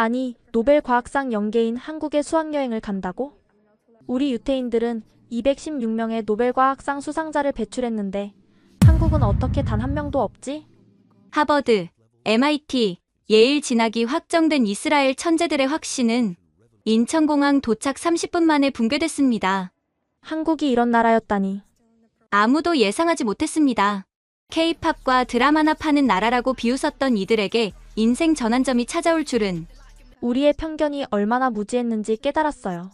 아니, 노벨 과학상 연계인 한국에 수학여행을 간다고? 우리 유태인들은 216명의 노벨 과학상 수상자를 배출했는데 한국은 어떻게 단 한 명도 없지? 하버드, MIT, 예일 진학이 확정된 이스라엘 천재들의 확신은 인천공항 도착 30분 만에 붕괴됐습니다. 한국이 이런 나라였다니. 아무도 예상하지 못했습니다. K-팝과 드라마나 파는 나라라고 비웃었던 이들에게 인생 전환점이 찾아올 줄은. 우리의 편견이 얼마나 무지했는지 깨달았어요.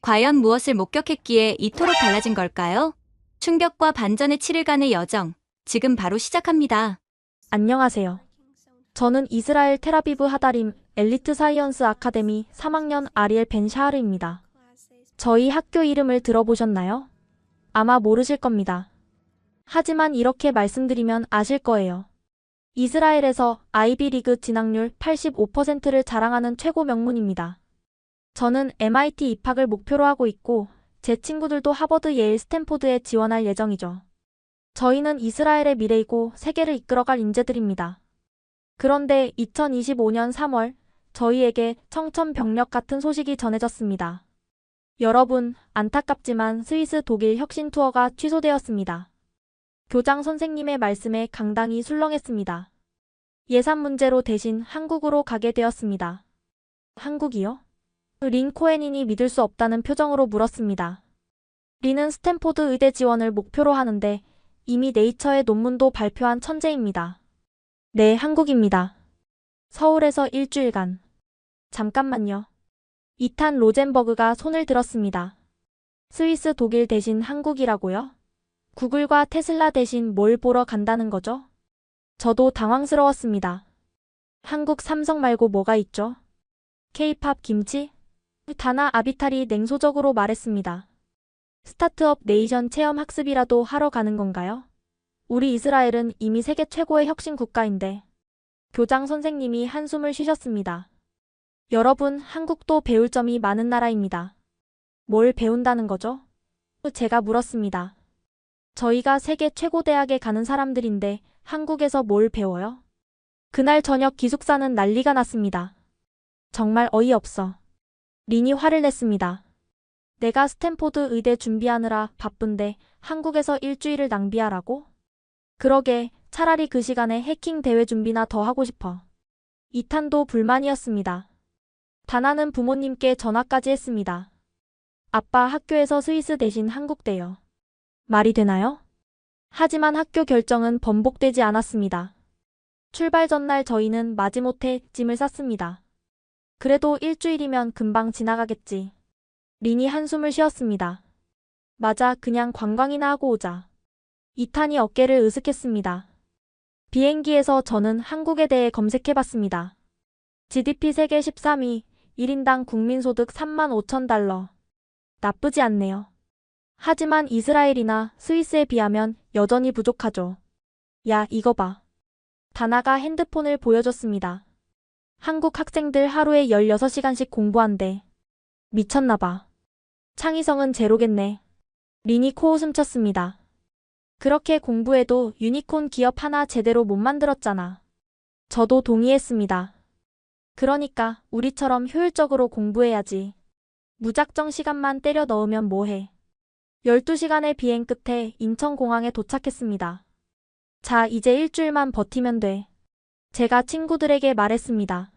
과연 무엇을 목격했기에 이토록 달라진 걸까요? 충격과 반전의 7일간의 여정, 지금 바로 시작합니다. 안녕하세요. 저는 이스라엘 텔아비브 하다림 엘리트 사이언스 아카데미 3학년 아리엘 벤 샤하르입니다. 저희 학교 이름을 들어보셨나요? 아마 모르실 겁니다. 하지만 이렇게 말씀드리면 아실 거예요. 이스라엘에서 아이비리그 진학률 85%를 자랑하는 최고 명문입니다. 저는 MIT 입학을 목표로 하고 있고 제 친구들도 하버드, 예일, 스탠포드에 지원할 예정이죠. 저희는 이스라엘의 미래이고 세계를 이끌어갈 인재들입니다. 그런데 2025년 3월 저희에게 청천벽력 같은 소식이 전해졌습니다. 여러분, 안타깝지만 스위스 독일 혁신 투어가 취소되었습니다. 교장 선생님의 말씀에 강당이 술렁했습니다. 예산 문제로 대신 한국으로 가게 되었습니다. 한국이요? 린 코엔인이 믿을 수 없다는 표정으로 물었습니다. 린은 스탠포드 의대 지원을 목표로 하는데 이미 네이처의 논문도 발표한 천재입니다. 네, 한국입니다. 서울에서 일주일간. 잠깐만요. 이탄 로젠버그가 손을 들었습니다. 스위스 독일 대신 한국이라고요? 구글과 테슬라 대신 뭘 보러 간다는 거죠? 저도 당황스러웠습니다. 한국 삼성 말고 뭐가 있죠? K-팝 김치? 다나 아비탈이 냉소적으로 말했습니다. 스타트업 네이션 체험 학습이라도 하러 가는 건가요? 우리 이스라엘은 이미 세계 최고의 혁신 국가인데. 교장 선생님이 한숨을 쉬셨습니다. 여러분, 한국도 배울 점이 많은 나라입니다. 뭘 배운다는 거죠? 제가 물었습니다. 저희가 세계 최고 대학에 가는 사람들인데 한국에서 뭘 배워요? 그날 저녁 기숙사는 난리가 났습니다. 정말 어이없어. 린이 화를 냈습니다. 내가 스탠포드 의대 준비하느라 바쁜데 한국에서 일주일을 낭비하라고? 그러게, 차라리 그 시간에 해킹 대회 준비나 더 하고 싶어. 이탄도 불만이었습니다. 다나는 부모님께 전화까지 했습니다. 아빠, 학교에서 스위스 대신 한국대요. 말이 되나요? 하지만 학교 결정은 번복되지 않았습니다. 출발 전날 저희는 마지못해 짐을 쌌습니다. 그래도 일주일이면 금방 지나가겠지. 린이 한숨을 쉬었습니다. 맞아, 그냥 관광이나 하고 오자. 이탄이 어깨를 으쓱했습니다. 비행기에서 저는 한국에 대해 검색해봤습니다. GDP 세계 13위, 1인당 국민소득 3만 5천 달러. 나쁘지 않네요. 하지만 이스라엘이나 스위스에 비하면 여전히 부족하죠. 야, 이거 봐. 다나가 핸드폰을 보여줬습니다. 한국 학생들 하루에 16시간씩 공부한대. 미쳤나봐. 창의성은 제로겠네. 린이 코웃음 쳤습니다. 그렇게 공부해도 유니콘 기업 하나 제대로 못 만들었잖아. 저도 동의했습니다. 그러니까 우리처럼 효율적으로 공부해야지. 무작정 시간만 때려 넣으면 뭐해. 12시간의 비행 끝에 인천공항에 도착했습니다. 자, 이제 일주일만 버티면 돼. 제가 친구들에게 말했습니다.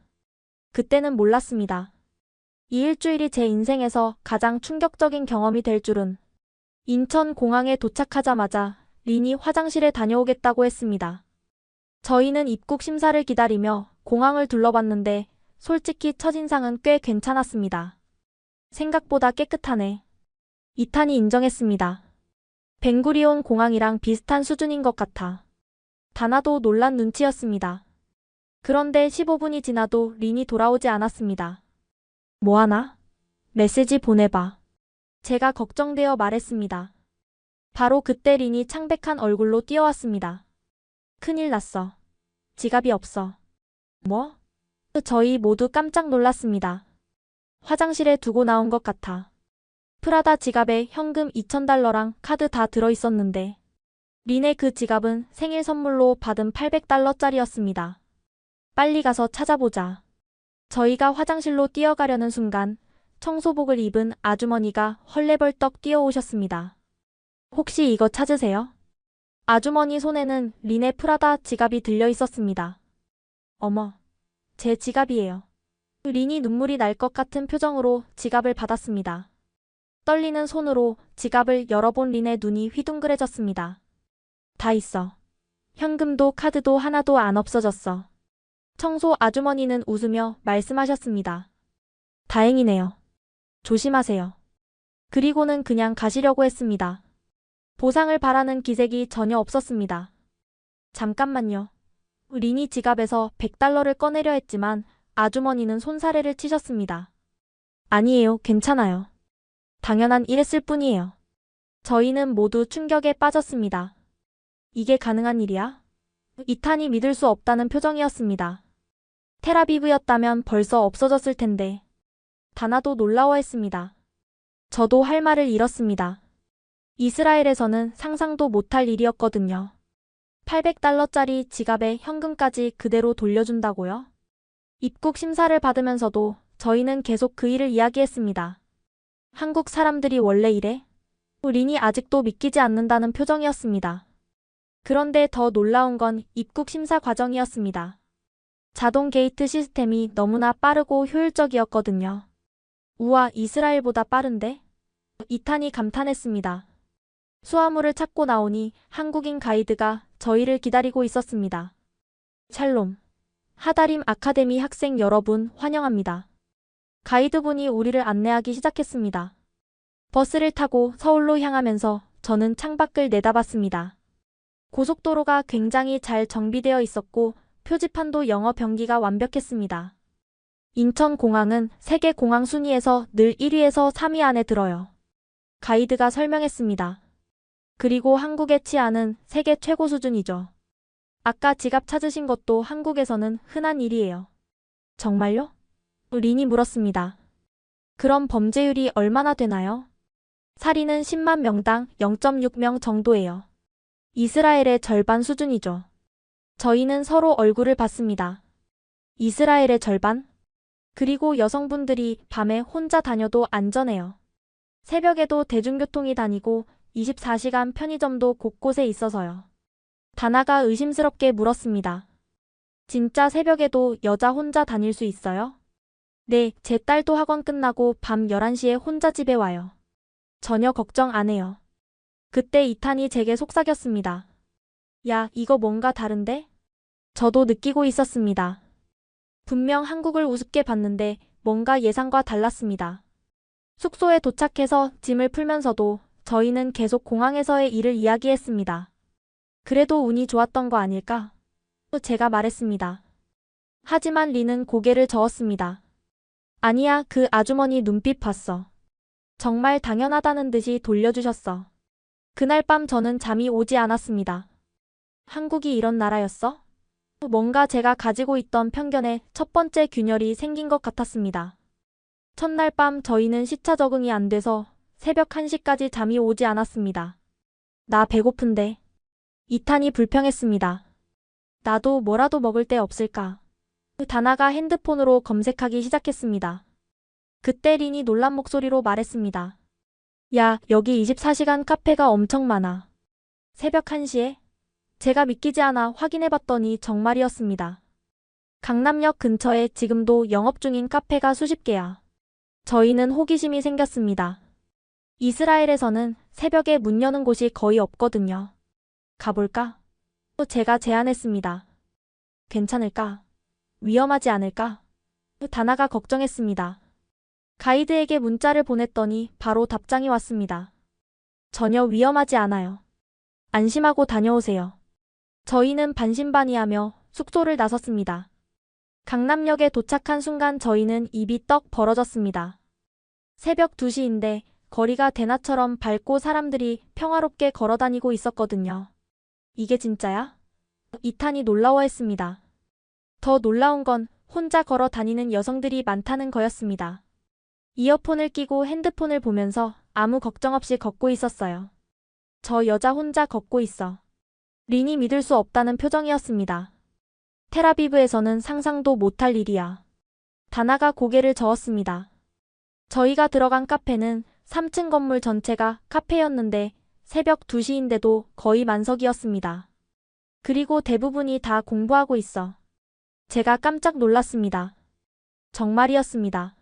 그때는 몰랐습니다. 이 일주일이 제 인생에서 가장 충격적인 경험이 될 줄은. 인천공항에 도착하자마자 린이 화장실에 다녀오겠다고 했습니다. 저희는 입국 심사를 기다리며 공항을 둘러봤는데 솔직히 첫인상은 꽤 괜찮았습니다. 생각보다 깨끗하네. 이탄이 인정했습니다. 벤구리온 공항이랑 비슷한 수준인 것 같아. 다나도 놀란 눈치였습니다. 그런데 15분이 지나도 린이 돌아오지 않았습니다. 뭐하나? 메시지 보내봐. 제가 걱정되어 말했습니다. 바로 그때 린이 창백한 얼굴로 뛰어왔습니다. 큰일 났어. 지갑이 없어. 뭐? 저희 모두 깜짝 놀랐습니다. 화장실에 두고 나온 것 같아. 프라다 지갑에 현금 2,000달러랑 카드 다 들어있었는데 린의 그 지갑은 생일 선물로 받은 800달러짜리였습니다. 빨리 가서 찾아보자. 저희가 화장실로 뛰어가려는 순간 청소복을 입은 아주머니가 헐레벌떡 뛰어오셨습니다. 혹시 이거 찾으세요? 아주머니 손에는 린의 프라다 지갑이 들려 있었습니다. 어머, 제 지갑이에요. 린이 눈물이 날 것 같은 표정으로 지갑을 받았습니다. 떨리는 손으로 지갑을 열어본 린의 눈이 휘둥그레졌습니다. 다 있어. 현금도 카드도 하나도 안 없어졌어. 청소 아주머니는 웃으며 말씀하셨습니다. 다행이네요. 조심하세요. 그리고는 그냥 가시려고 했습니다. 보상을 바라는 기색이 전혀 없었습니다. 잠깐만요. 린이 지갑에서 $100를 꺼내려 했지만 아주머니는 손사래를 치셨습니다. 아니에요, 괜찮아요. 당연한 일했을 뿐이에요. 저희는 모두 충격에 빠졌습니다. 이게 가능한 일이야? 이탄이 믿을 수 없다는 표정이었습니다. 텔아비브였다면 벌써 없어졌을 텐데. 다나도 놀라워했습니다. 저도 할 말을 잃었습니다. 이스라엘에서는 상상도 못할 일이었거든요. $800짜리 지갑에 현금까지 그대로 돌려준다고요? 입국 심사를 받으면서도 저희는 계속 그 일을 이야기했습니다. 한국 사람들이 원래 이래? 린이 아직도 믿기지 않는다는 표정이었습니다. 그런데 더 놀라운 건 입국 심사 과정이었습니다. 자동 게이트 시스템이 너무나 빠르고 효율적이었거든요. 우와, 이스라엘보다 빠른데? 이탄이 감탄했습니다. 수화물을 찾고 나오니 한국인 가이드가 저희를 기다리고 있었습니다. 샬롬. 하다림 아카데미 학생 여러분 환영합니다. 가이드분이 우리를 안내하기 시작했습니다. 버스를 타고 서울로 향하면서 저는 창밖을 내다봤습니다. 고속도로가 굉장히 잘 정비되어 있었고 표지판도 영어 병기가 완벽했습니다. 인천공항은 세계 공항 순위에서 늘 1위에서 3위 안에 들어요. 가이드가 설명했습니다. 그리고 한국의 치안은 세계 최고 수준이죠. 아까 지갑 찾으신 것도 한국에서는 흔한 일이에요. 정말요? 린이 물었습니다. 그럼 범죄율이 얼마나 되나요? 살인은 10만 명당 0.6명 정도예요. 이스라엘의 절반 수준이죠. 저희는 서로 얼굴을 봤습니다. 이스라엘의 절반? 그리고 여성분들이 밤에 혼자 다녀도 안전해요. 새벽에도 대중교통이 다니고 24시간 편의점도 곳곳에 있어서요. 다나가 의심스럽게 물었습니다. 진짜 새벽에도 여자 혼자 다닐 수 있어요? 네, 제 딸도 학원 끝나고 밤 11시에 혼자 집에 와요. 전혀 걱정 안 해요. 그때 이탄이 제게 속삭였습니다. 야, 이거 뭔가 다른데? 저도 느끼고 있었습니다. 분명 한국을 우습게 봤는데 뭔가 예상과 달랐습니다. 숙소에 도착해서 짐을 풀면서도 저희는 계속 공항에서의 일을 이야기했습니다. 그래도 운이 좋았던 거 아닐까? 제가 말했습니다. 하지만 린은 고개를 저었습니다. 아니야, 그 아주머니 눈빛 봤어. 정말 당연하다는 듯이 돌려주셨어. 그날 밤 저는 잠이 오지 않았습니다. 한국이 이런 나라였어? 뭔가 제가 가지고 있던 편견에 첫 번째 균열이 생긴 것 같았습니다. 첫날 밤 저희는 시차 적응이 안 돼서 새벽 1시까지 잠이 오지 않았습니다. 나 배고픈데. 이탄이 불평했습니다. 나도 뭐라도 먹을 데 없을까? 다나가 핸드폰으로 검색하기 시작했습니다. 그때 린이 놀란 목소리로 말했습니다. 야, 여기 24시간 카페가 엄청 많아. 새벽 1시에? 제가 믿기지 않아 확인해봤더니 정말이었습니다. 강남역 근처에 지금도 영업 중인 카페가 수십 개야. 저희는 호기심이 생겼습니다. 이스라엘에서는 새벽에 문 여는 곳이 거의 없거든요. 가볼까? 또 제가 제안했습니다. 괜찮을까? 위험하지 않을까? 다나가 걱정했습니다. 가이드에게 문자를 보냈더니 바로 답장이 왔습니다. 전혀 위험하지 않아요. 안심하고 다녀오세요. 저희는 반신반의하며 숙소를 나섰습니다. 강남역에 도착한 순간 저희는 입이 떡 벌어졌습니다. 새벽 2시인데 거리가 대낮처럼 밝고 사람들이 평화롭게 걸어다니고 있었거든요. 이게 진짜야? 이탄이 놀라워했습니다. 더 놀라운 건 혼자 걸어 다니는 여성들이 많다는 거였습니다. 이어폰을 끼고 핸드폰을 보면서 아무 걱정 없이 걷고 있었어요. 저 여자 혼자 걷고 있어. 린이 믿을 수 없다는 표정이었습니다. 텔아비브에서는 상상도 못할 일이야. 다나가 고개를 저었습니다. 저희가 들어간 카페는 3층 건물 전체가 카페였는데 새벽 2시인데도 거의 만석이었습니다. 그리고 대부분이 다 공부하고 있어. 제가 깜짝 놀랐습니다. 정말이었습니다.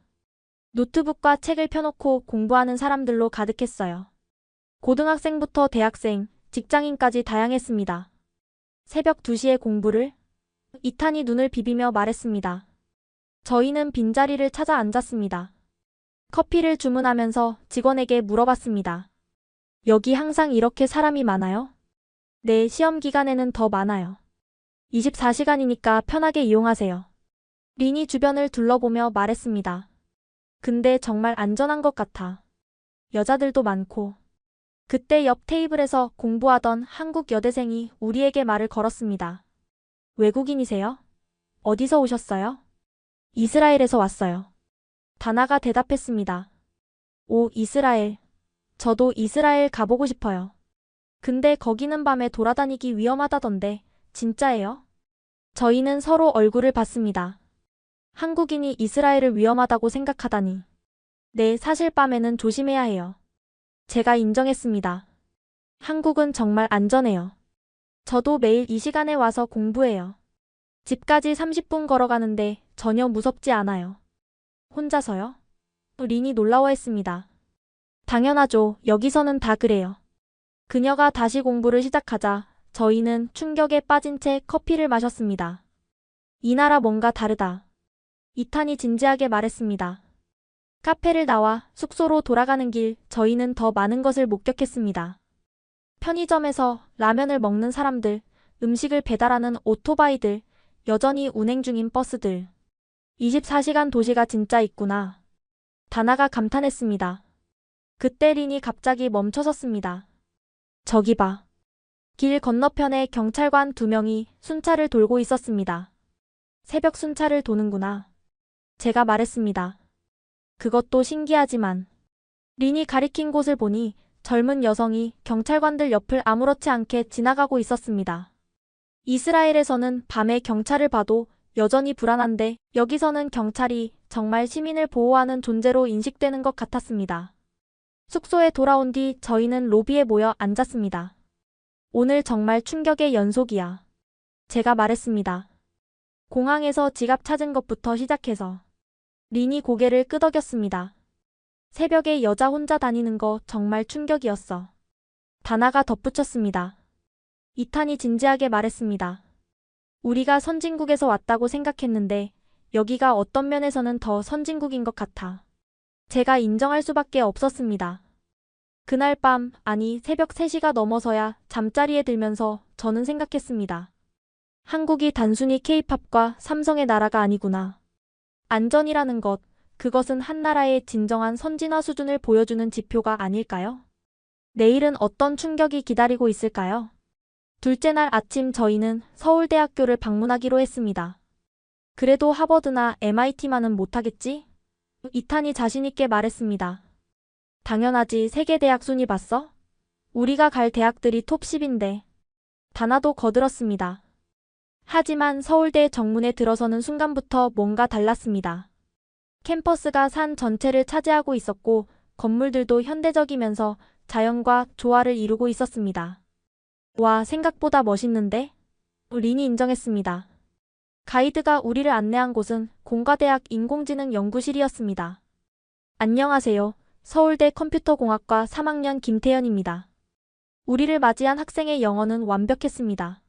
노트북과 책을 펴놓고 공부하는 사람들로 가득했어요. 고등학생부터 대학생, 직장인까지 다양했습니다. 새벽 2시에 공부를? 이탄이 눈을 비비며 말했습니다. 저희는 빈자리를 찾아 앉았습니다. 커피를 주문하면서 직원에게 물어봤습니다. 여기 항상 이렇게 사람이 많아요? 네, 시험 기간에는 더 많아요. 24시간이니까 편하게 이용하세요. 린이 주변을 둘러보며 말했습니다. 근데 정말 안전한 것 같아. 여자들도 많고. 그때 옆 테이블에서 공부하던 한국 여대생이 우리에게 말을 걸었습니다. 외국인이세요? 어디서 오셨어요? 이스라엘에서 왔어요. 다나가 대답했습니다. 오, 이스라엘. 저도 이스라엘 가보고 싶어요. 근데 거기는 밤에 돌아다니기 위험하다던데, 진짜예요? 저희는 서로 얼굴을 봤습니다. 한국인이 이스라엘을 위험하다고 생각하다니. 네, 사실 밤에는 조심해야 해요. 제가 인정했습니다. 한국은 정말 안전해요. 저도 매일 이 시간에 와서 공부해요. 집까지 30분 걸어가는데 전혀 무섭지 않아요. 혼자서요? 린이 놀라워했습니다. 당연하죠. 여기서는 다 그래요. 그녀가 다시 공부를 시작하자 저희는 충격에 빠진 채 커피를 마셨습니다. 이 나라 뭔가 다르다. 이탄이 진지하게 말했습니다. 카페를 나와 숙소로 돌아가는 길 저희는 더 많은 것을 목격했습니다. 편의점에서 라면을 먹는 사람들, 음식을 배달하는 오토바이들, 여전히 운행 중인 버스들. 24시간 도시가 진짜 있구나. 다나가 감탄했습니다. 그때 린이 갑자기 멈춰섰습니다. 저기 봐. 길 건너편에 경찰관 2명이 순찰을 돌고 있었습니다. 새벽 순찰을 도는구나. 제가 말했습니다. 그것도 신기하지만. 린이 가리킨 곳을 보니 젊은 여성이 경찰관들 옆을 아무렇지 않게 지나가고 있었습니다. 이스라엘에서는 밤에 경찰을 봐도 여전히 불안한데 여기서는 경찰이 정말 시민을 보호하는 존재로 인식되는 것 같았습니다. 숙소에 돌아온 뒤 저희는 로비에 모여 앉았습니다. 오늘 정말 충격의 연속이야. 제가 말했습니다. 공항에서 지갑 찾은 것부터 시작해서. 린이 고개를 끄덕였습니다. 새벽에 여자 혼자 다니는 거 정말 충격이었어. 다나가 덧붙였습니다. 이탄이 진지하게 말했습니다. 우리가 선진국에서 왔다고 생각했는데 여기가 어떤 면에서는 더 선진국인 것 같아. 제가 인정할 수밖에 없었습니다. 그날 밤, 아니 새벽 3시가 넘어서야 잠자리에 들면서 저는 생각했습니다. 한국이 단순히 K-팝과 삼성의 나라가 아니구나. 안전이라는 것, 그것은 한 나라의 진정한 선진화 수준을 보여주는 지표가 아닐까요? 내일은 어떤 충격이 기다리고 있을까요? 둘째 날 아침 저희는 서울대학교를 방문하기로 했습니다. 그래도 하버드나 MIT만은 못하겠지? 이탄이 자신있게 말했습니다. 당연하지. 세계 대학 순위 봤어? 우리가 갈 대학들이 톱 10인데. 다나도 거들었습니다. 하지만 서울대 정문에 들어서는 순간부터 뭔가 달랐습니다. 캠퍼스가 산 전체를 차지하고 있었고 건물들도 현대적이면서 자연과 조화를 이루고 있었습니다. 와, 생각보다 멋있는데? 린이 인정했습니다. 가이드가 우리를 안내한 곳은 공과대학 인공지능 연구실이었습니다. 안녕하세요. 서울대 컴퓨터공학과 3학년 김태연입니다. 우리를 맞이한 학생의 영어는 완벽했습니다.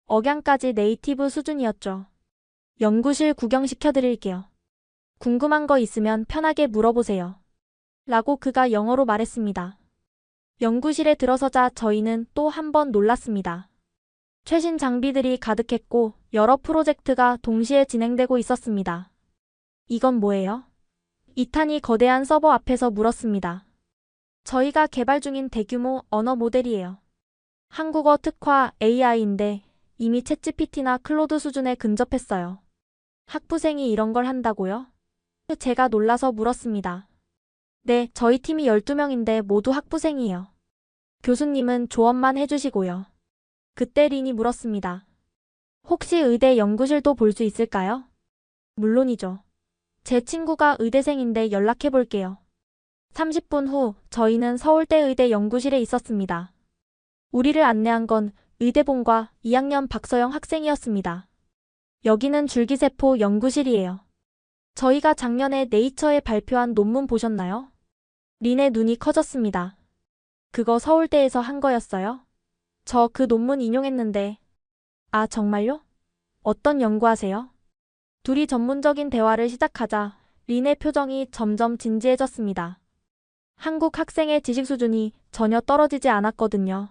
억양까지 네이티브 수준이었죠. 연구실 구경시켜드릴게요. 궁금한 거 있으면 편하게 물어보세요. 라고 그가 영어로 말했습니다. 연구실에 들어서자 저희는 또 한 번 놀랐습니다. 최신 장비들이 가득했고 여러 프로젝트가 동시에 진행되고 있었습니다. 이건 뭐예요? 이탄이 거대한 서버 앞에서 물었습니다. 저희가 개발 중인 대규모 언어 모델이에요. 한국어 특화 AI인데 이미 챗GPT나 클로드 수준에 근접했어요. 학부생이 이런 걸 한다고요? 제가 놀라서 물었습니다. 네, 저희 팀이 12명인데 모두 학부생이에요. 교수님은 조언만 해주시고요. 그때 린이 물었습니다. 혹시 의대 연구실도 볼 수 있을까요? 물론이죠. 제 친구가 의대생인데 연락해 볼게요. 30분 후 저희는 서울대 의대 연구실에 있었습니다. 우리를 안내한 건 의대본과 2학년 박서영 학생이었습니다. 여기는 줄기세포 연구실이에요. 저희가 작년에 네이처에 발표한 논문 보셨나요? 린의 눈이 커졌습니다. 그거 서울대에서 한 거였어요? 저 그 논문 인용했는데. 아, 정말요? 어떤 연구하세요? 둘이 전문적인 대화를 시작하자 린의 표정이 점점 진지해졌습니다. 한국 학생의 지식 수준이 전혀 떨어지지 않았거든요.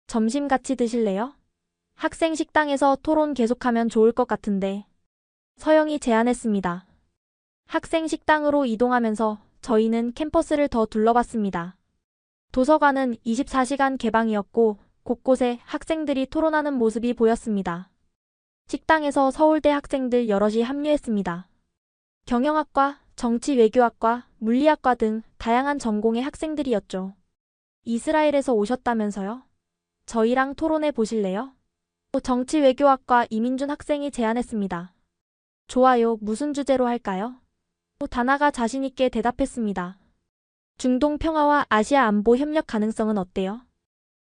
점심 같이 드실래요? 학생 식당에서 토론 계속하면 좋을 것 같은데. 서영이 제안했습니다. 학생 식당으로 이동하면서 저희는 캠퍼스를 더 둘러봤습니다. 도서관은 24시간 개방이었고 곳곳에 학생들이 토론하는 모습이 보였습니다. 식당에서 서울대 학생들 여럿이 합류했습니다. 경영학과, 정치외교학과, 물리학과 등 다양한 전공의 학생들이었죠. 이스라엘에서 오셨다면서요? 저희랑 토론해 보실래요? 정치외교학과 이민준 학생이 제안했습니다. 좋아요. 무슨 주제로 할까요? 다나가 자신있게 대답했습니다. 중동 평화와 아시아 안보 협력 가능성은 어때요?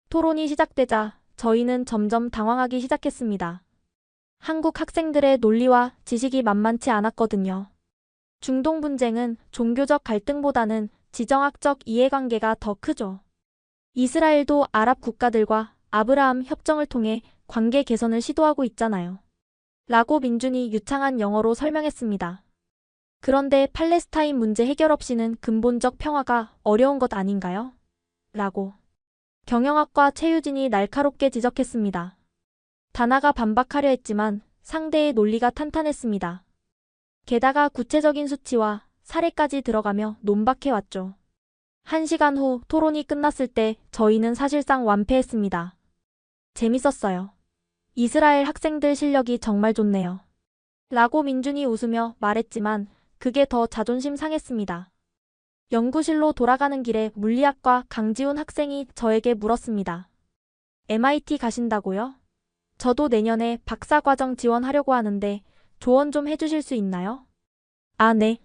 토론이 시작되자 저희는 점점 당황하기 시작했습니다. 한국 학생들의 논리와 지식이 만만치 않았거든요. 중동 분쟁은 종교적 갈등보다는 지정학적 이해관계가 더 크죠. 이스라엘도 아랍 국가들과 아브라함 협정을 통해 관계 개선을 시도하고 있잖아요. 라고 민준이 유창한 영어로 설명했습니다. 그런데 팔레스타인 문제 해결 없이는 근본적 평화가 어려운 것 아닌가요? 라고. 경영학과 최유진이 날카롭게 지적했습니다. 다나가 반박하려 했지만 상대의 논리가 탄탄했습니다. 게다가 구체적인 수치와 사례까지 들어가며 논박해왔죠. 1시간 후 토론이 끝났을 때 저희는 사실상 완패했습니다. 재밌었어요. 이스라엘 학생들 실력이 정말 좋네요. 라고 민준이 웃으며 말했지만 그게 더 자존심 상했습니다. 연구실로 돌아가는 길에 물리학과 강지훈 학생이 저에게 물었습니다. MIT 가신다고요? 저도 내년에 박사과정 지원하려고 하는데 조언 좀 해주실 수 있나요? 아, 네.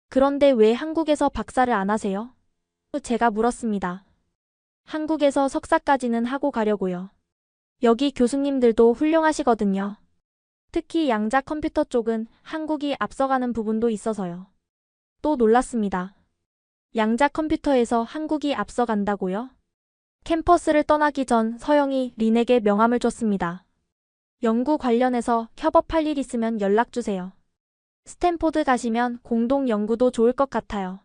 그런데 왜 한국에서 박사를 안 하세요? 제가 물었습니다. 한국에서 석사까지는 하고 가려고요. 여기 교수님들도 훌륭하시거든요. 특히 양자 컴퓨터 쪽은 한국이 앞서가는 부분도 있어서요. 또 놀랐습니다. 양자 컴퓨터에서 한국이 앞서간다고요? 캠퍼스를 떠나기 전 서영이 린에게 명함을 줬습니다. 연구 관련해서 협업할 일 있으면 연락주세요. 스탠포드 가시면 공동 연구도 좋을 것 같아요.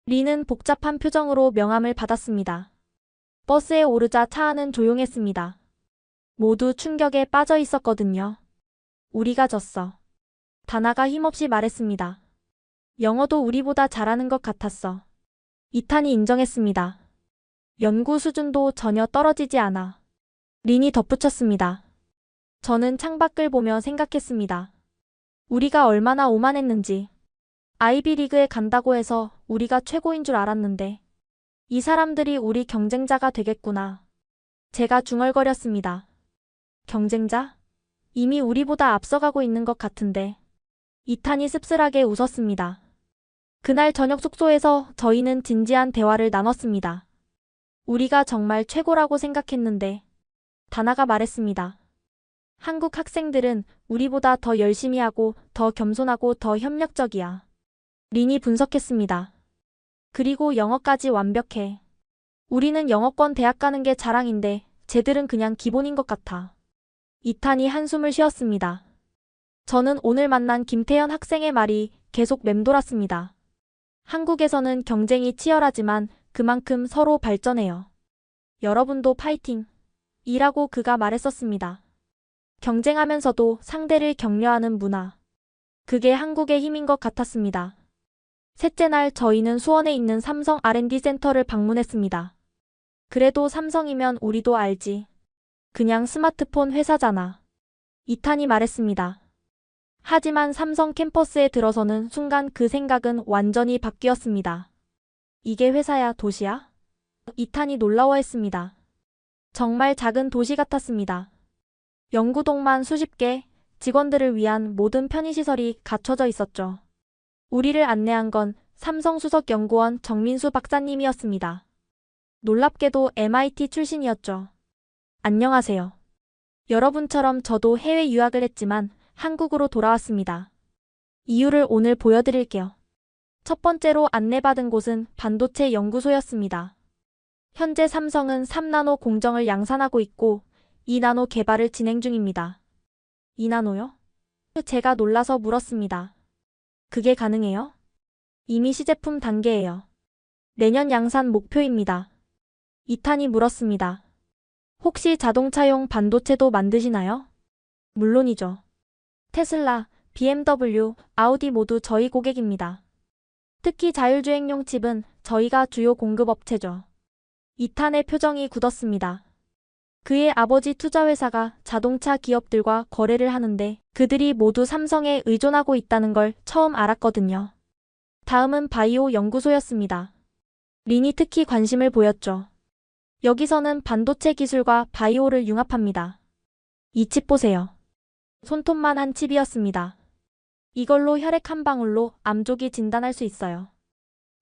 린은 복잡한 표정으로 명함을 받았습니다. 버스에 오르자 차 안은 조용했습니다. 모두 충격에 빠져 있었거든요. 우리가 졌어. 다나가 힘없이 말했습니다. 영어도 우리보다 잘하는 것 같았어. 이탄이 인정했습니다. 연구 수준도 전혀 떨어지지 않아. 린이 덧붙였습니다. 저는 창밖을 보며 생각했습니다. 우리가 얼마나 오만했는지. 아이비리그에 간다고 해서 우리가 최고인 줄 알았는데 이 사람들이 우리 경쟁자가 되겠구나. 제가 중얼거렸습니다. 경쟁자? 이미 우리보다 앞서가고 있는 것 같은데. 이탄이 씁쓸하게 웃었습니다. 그날 저녁 숙소에서 저희는 진지한 대화를 나눴습니다. 우리가 정말 최고라고 생각했는데. 다나가 말했습니다. 한국 학생들은 우리보다 더 열심히 하고 더 겸손하고 더 협력적이야. 린이 분석했습니다. 그리고 영어까지 완벽해. 우리는 영어권 대학 가는 게 자랑인데 쟤들은 그냥 기본인 것 같아. 이탄이 한숨을 쉬었습니다. 저는 오늘 만난 김태현 학생의 말이 계속 맴돌았습니다. 한국에서는 경쟁이 치열하지만 그만큼 서로 발전해요. 여러분도 파이팅! 이라고 그가 말했었습니다. 경쟁하면서도 상대를 격려하는 문화. 그게 한국의 힘인 것 같았습니다. 셋째 날 저희는 수원에 있는 삼성 R&D 센터를 방문했습니다. 그래도 삼성이면 우리도 알지. 그냥 스마트폰 회사잖아. 이탄이 말했습니다. 하지만 삼성 캠퍼스에 들어서는 순간 그 생각은 완전히 바뀌었습니다. 이게 회사야, 도시야? 이탄이 놀라워했습니다. 정말 작은 도시 같았습니다. 연구동만 수십 개, 직원들을 위한 모든 편의시설이 갖춰져 있었죠. 우리를 안내한 건 삼성수석연구원 정민수 박사님이었습니다. 놀랍게도 MIT 출신이었죠. 안녕하세요. 여러분처럼 저도 해외 유학을 했지만 한국으로 돌아왔습니다. 이유를 오늘 보여드릴게요. 첫 번째로 안내받은 곳은 반도체 연구소였습니다. 현재 삼성은 3나노 공정을 양산하고 있고 2나노 개발을 진행 중입니다. 2나노요? 제가 놀라서 물었습니다. 그게 가능해요? 이미 시제품 단계예요. 내년 양산 목표입니다. 이탄이 물었습니다. 혹시 자동차용 반도체도 만드시나요? 물론이죠. 테슬라, BMW, 아우디 모두 저희 고객입니다. 특히 자율주행용 칩은 저희가 주요 공급업체죠. 이탄의 표정이 굳었습니다. 그의 아버지 투자회사가 자동차 기업들과 거래를 하는데 그들이 모두 삼성에 의존하고 있다는 걸 처음 알았거든요. 다음은 바이오 연구소였습니다. 린이 특히 관심을 보였죠. 여기서는 반도체 기술과 바이오를 융합합니다. 이 칩 보세요. 손톱만 한 칩이었습니다. 이걸로 혈액 한 방울로 암조기 진단할 수 있어요.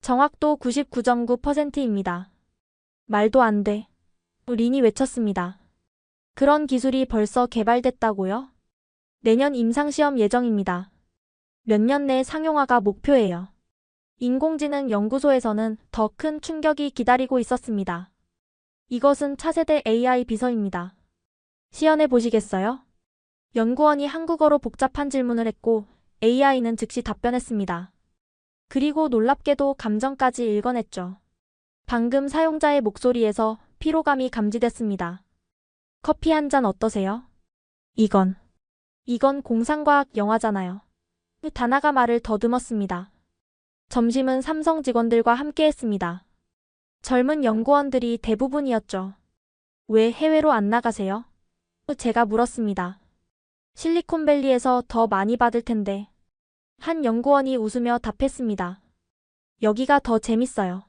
정확도 99.9%입니다. 말도 안 돼. 린이 외쳤습니다. 그런 기술이 벌써 개발됐다고요? 내년 임상시험 예정입니다. 몇 년 내 상용화가 목표예요. 인공지능 연구소에서는 더 큰 충격이 기다리고 있었습니다. 이것은 차세대 AI 비서입니다. 시연해 보시겠어요? 연구원이 한국어로 복잡한 질문을 했고 AI는 즉시 답변했습니다. 그리고 놀랍게도 감정까지 읽어냈죠. 방금 사용자의 목소리에서 피로감이 감지됐습니다. 커피 한 잔 어떠세요? 이건 공상과학 영화잖아요. 다나가 말을 더듬었습니다. 점심은 삼성 직원들과 함께 했습니다. 젊은 연구원들이 대부분이었죠. 왜 해외로 안 나가세요? 제가 물었습니다. 실리콘밸리에서 더 많이 받을 텐데. 한 연구원이 웃으며 답했습니다. 여기가 더 재밌어요.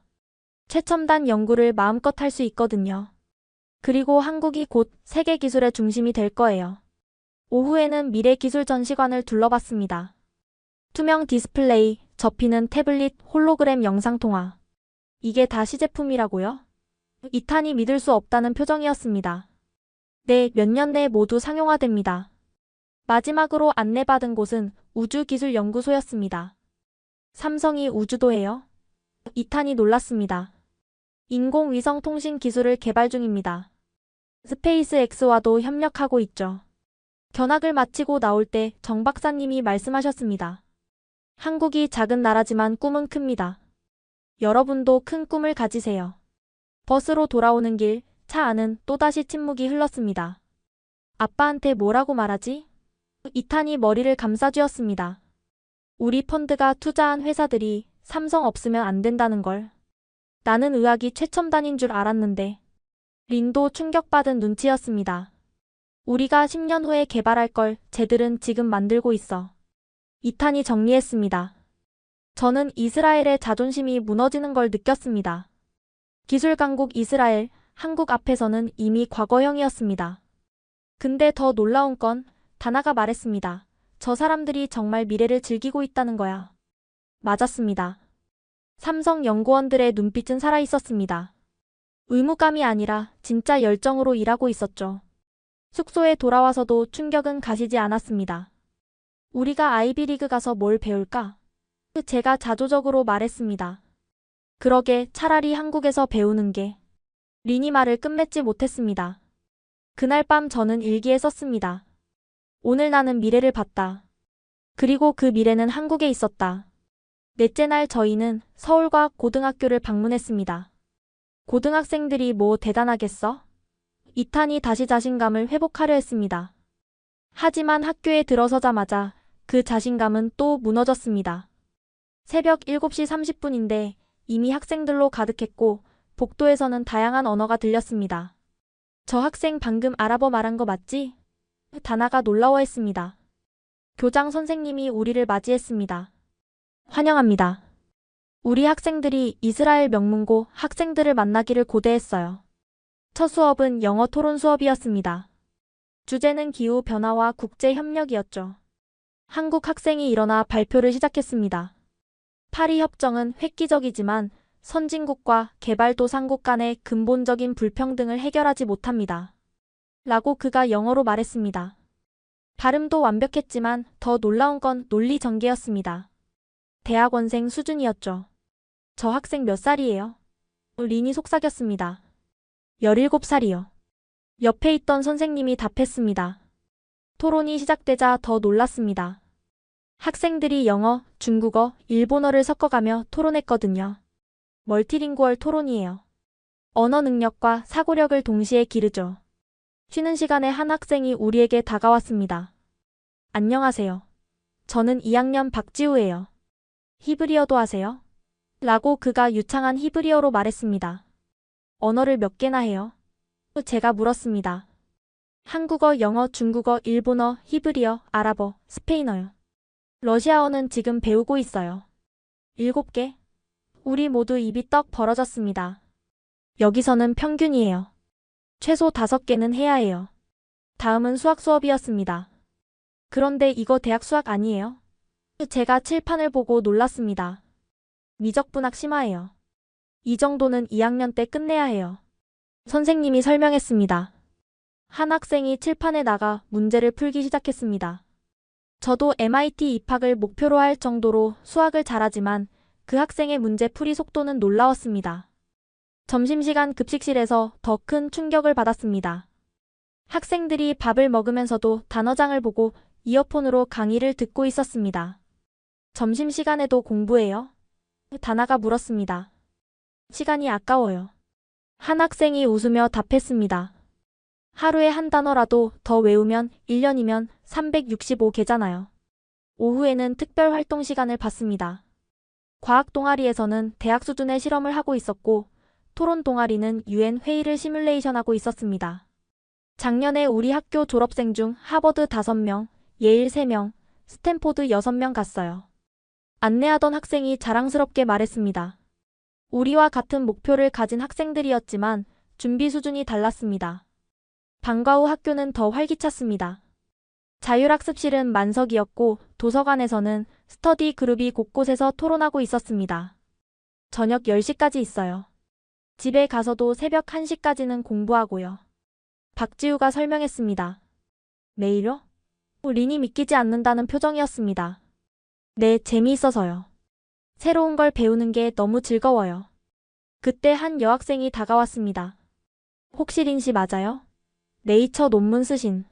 최첨단 연구를 마음껏 할 수 있거든요. 그리고 한국이 곧 세계 기술의 중심이 될 거예요. 오후에는 미래 기술 전시관을 둘러봤습니다. 투명 디스플레이, 접히는 태블릿, 홀로그램 영상통화. 이게 다 시제품이라고요? 이탄이 믿을 수 없다는 표정이었습니다. 네, 몇 년 내에 모두 상용화됩니다. 마지막으로 안내받은 곳은 우주기술연구소였습니다. 삼성이 우주도 해요? 이탄이 놀랐습니다. 인공위성 통신 기술을 개발 중입니다. 스페이스X와도 협력하고 있죠. 견학을 마치고 나올 때 정 박사님이 말씀하셨습니다. 한국이 작은 나라지만 꿈은 큽니다. 여러분도 큰 꿈을 가지세요. 버스로 돌아오는 길, 차 안은 또다시 침묵이 흘렀습니다. 아빠한테 뭐라고 말하지? 이탄이 머리를 감싸쥐었습니다. 우리 펀드가 투자한 회사들이 삼성 없으면 안 된다는 걸. 나는 의학이 최첨단인 줄 알았는데. 린도 충격받은 눈치였습니다. 우리가 10년 후에 개발할 걸 쟤들은 지금 만들고 있어. 이탄이 정리했습니다. 저는 이스라엘의 자존심이 무너지는 걸 느꼈습니다. 기술 강국 이스라엘, 한국 앞에서는 이미 과거형이었습니다. 근데 더 놀라운 건 다나가 말했습니다. 저 사람들이 정말 미래를 즐기고 있다는 거야. 맞았습니다. 삼성 연구원들의 눈빛은 살아있었습니다. 의무감이 아니라 진짜 열정으로 일하고 있었죠. 숙소에 돌아와서도 충격은 가시지 않았습니다. 우리가 아이비리그 가서 뭘 배울까? 제가 자조적으로 말했습니다. 그러게 차라리 한국에서 배우는 게. 린이 말을 끝맺지 못했습니다. 그날 밤 저는 일기에 썼습니다. 오늘 나는 미래를 봤다. 그리고 그 미래는 한국에 있었다. 넷째 날 저희는 서울과학고등학교를 방문했습니다. 고등학생들이 뭐 대단하겠어? 이탄이 다시 자신감을 회복하려 했습니다. 하지만 학교에 들어서자마자 그 자신감은 또 무너졌습니다. 새벽 7시 30분인데 이미 학생들로 가득했고 복도에서는 다양한 언어가 들렸습니다. 저 학생 방금 아랍어 말한 거 맞지? 다나가 놀라워했습니다. 교장 선생님이 우리를 맞이했습니다. 환영합니다. 우리 학생들이 이스라엘 명문고 학생들을 만나기를 고대했어요. 첫 수업은 영어 토론 수업이었습니다. 주제는 기후변화와 국제협력이었죠. 한국 학생이 일어나 발표를 시작했습니다. 파리 협정은 획기적이지만 선진국과 개발도상국 간의 근본적인 불평등을 해결하지 못합니다. 라고 그가 영어로 말했습니다. 발음도 완벽했지만 더 놀라운 건 논리 전개였습니다. 대학원생 수준이었죠. 저 학생 몇 살이에요? 린이 속삭였습니다. 17살이요. 옆에 있던 선생님이 답했습니다. 토론이 시작되자 더 놀랐습니다. 학생들이 영어, 중국어, 일본어를 섞어가며 토론했거든요. 멀티링구얼 토론이에요. 언어 능력과 사고력을 동시에 기르죠. 쉬는 시간에 한 학생이 우리에게 다가왔습니다. 안녕하세요. 저는 2학년 박지우예요. 히브리어도 하세요? 라고 그가 유창한 히브리어로 말했습니다. 언어를 몇 개나 해요? 제가 물었습니다. 한국어, 영어, 중국어, 일본어, 히브리어, 아랍어, 스페인어요. 러시아어는 지금 배우고 있어요. 7개? 우리 모두 입이 떡 벌어졌습니다. 여기서는 평균이에요. 최소 5개는 해야 해요. 다음은 수학 수업이었습니다. 그런데 이거 대학 수학 아니에요? 제가 칠판을 보고 놀랐습니다. 미적분학 심화예요. 이 정도는 2학년 때 끝내야 해요. 선생님이 설명했습니다. 한 학생이 칠판에 나가 문제를 풀기 시작했습니다. 저도 MIT 입학을 목표로 할 정도로 수학을 잘하지만 그 학생의 문제풀이 속도는 놀라웠습니다. 점심시간 급식실에서 더 큰 충격을 받았습니다. 학생들이 밥을 먹으면서도 단어장을 보고 이어폰으로 강의를 듣고 있었습니다. 점심시간에도 공부해요? 다나가 물었습니다. 시간이 아까워요. 한 학생이 웃으며 답했습니다. 하루에 한 단어라도 더 외우면 1년이면 365개잖아요. 오후에는 특별 활동 시간을 받습니다. 과학 동아리에서는 대학 수준의 실험을 하고 있었고 토론 동아리는 UN 회의를 시뮬레이션하고 있었습니다. 작년에 우리 학교 졸업생 중 하버드 5명, 예일 3명, 스탠포드 6명 갔어요. 안내하던 학생이 자랑스럽게 말했습니다. 우리와 같은 목표를 가진 학생들이었지만 준비 수준이 달랐습니다. 방과 후 학교는 더 활기찼습니다. 자율학습실은 만석이었고 도서관에서는 스터디 그룹이 곳곳에서 토론하고 있었습니다. 저녁 10시까지 있어요. 집에 가서도 새벽 1시까지는 공부하고요. 박지우가 설명했습니다. 매일요? 린이 믿기지 않는다는 표정이었습니다. 네, 재미있어서요. 새로운 걸 배우는 게 너무 즐거워요. 그때 한 여학생이 다가왔습니다. 혹시 린 씨 맞아요? 네이처 논문 쓰신.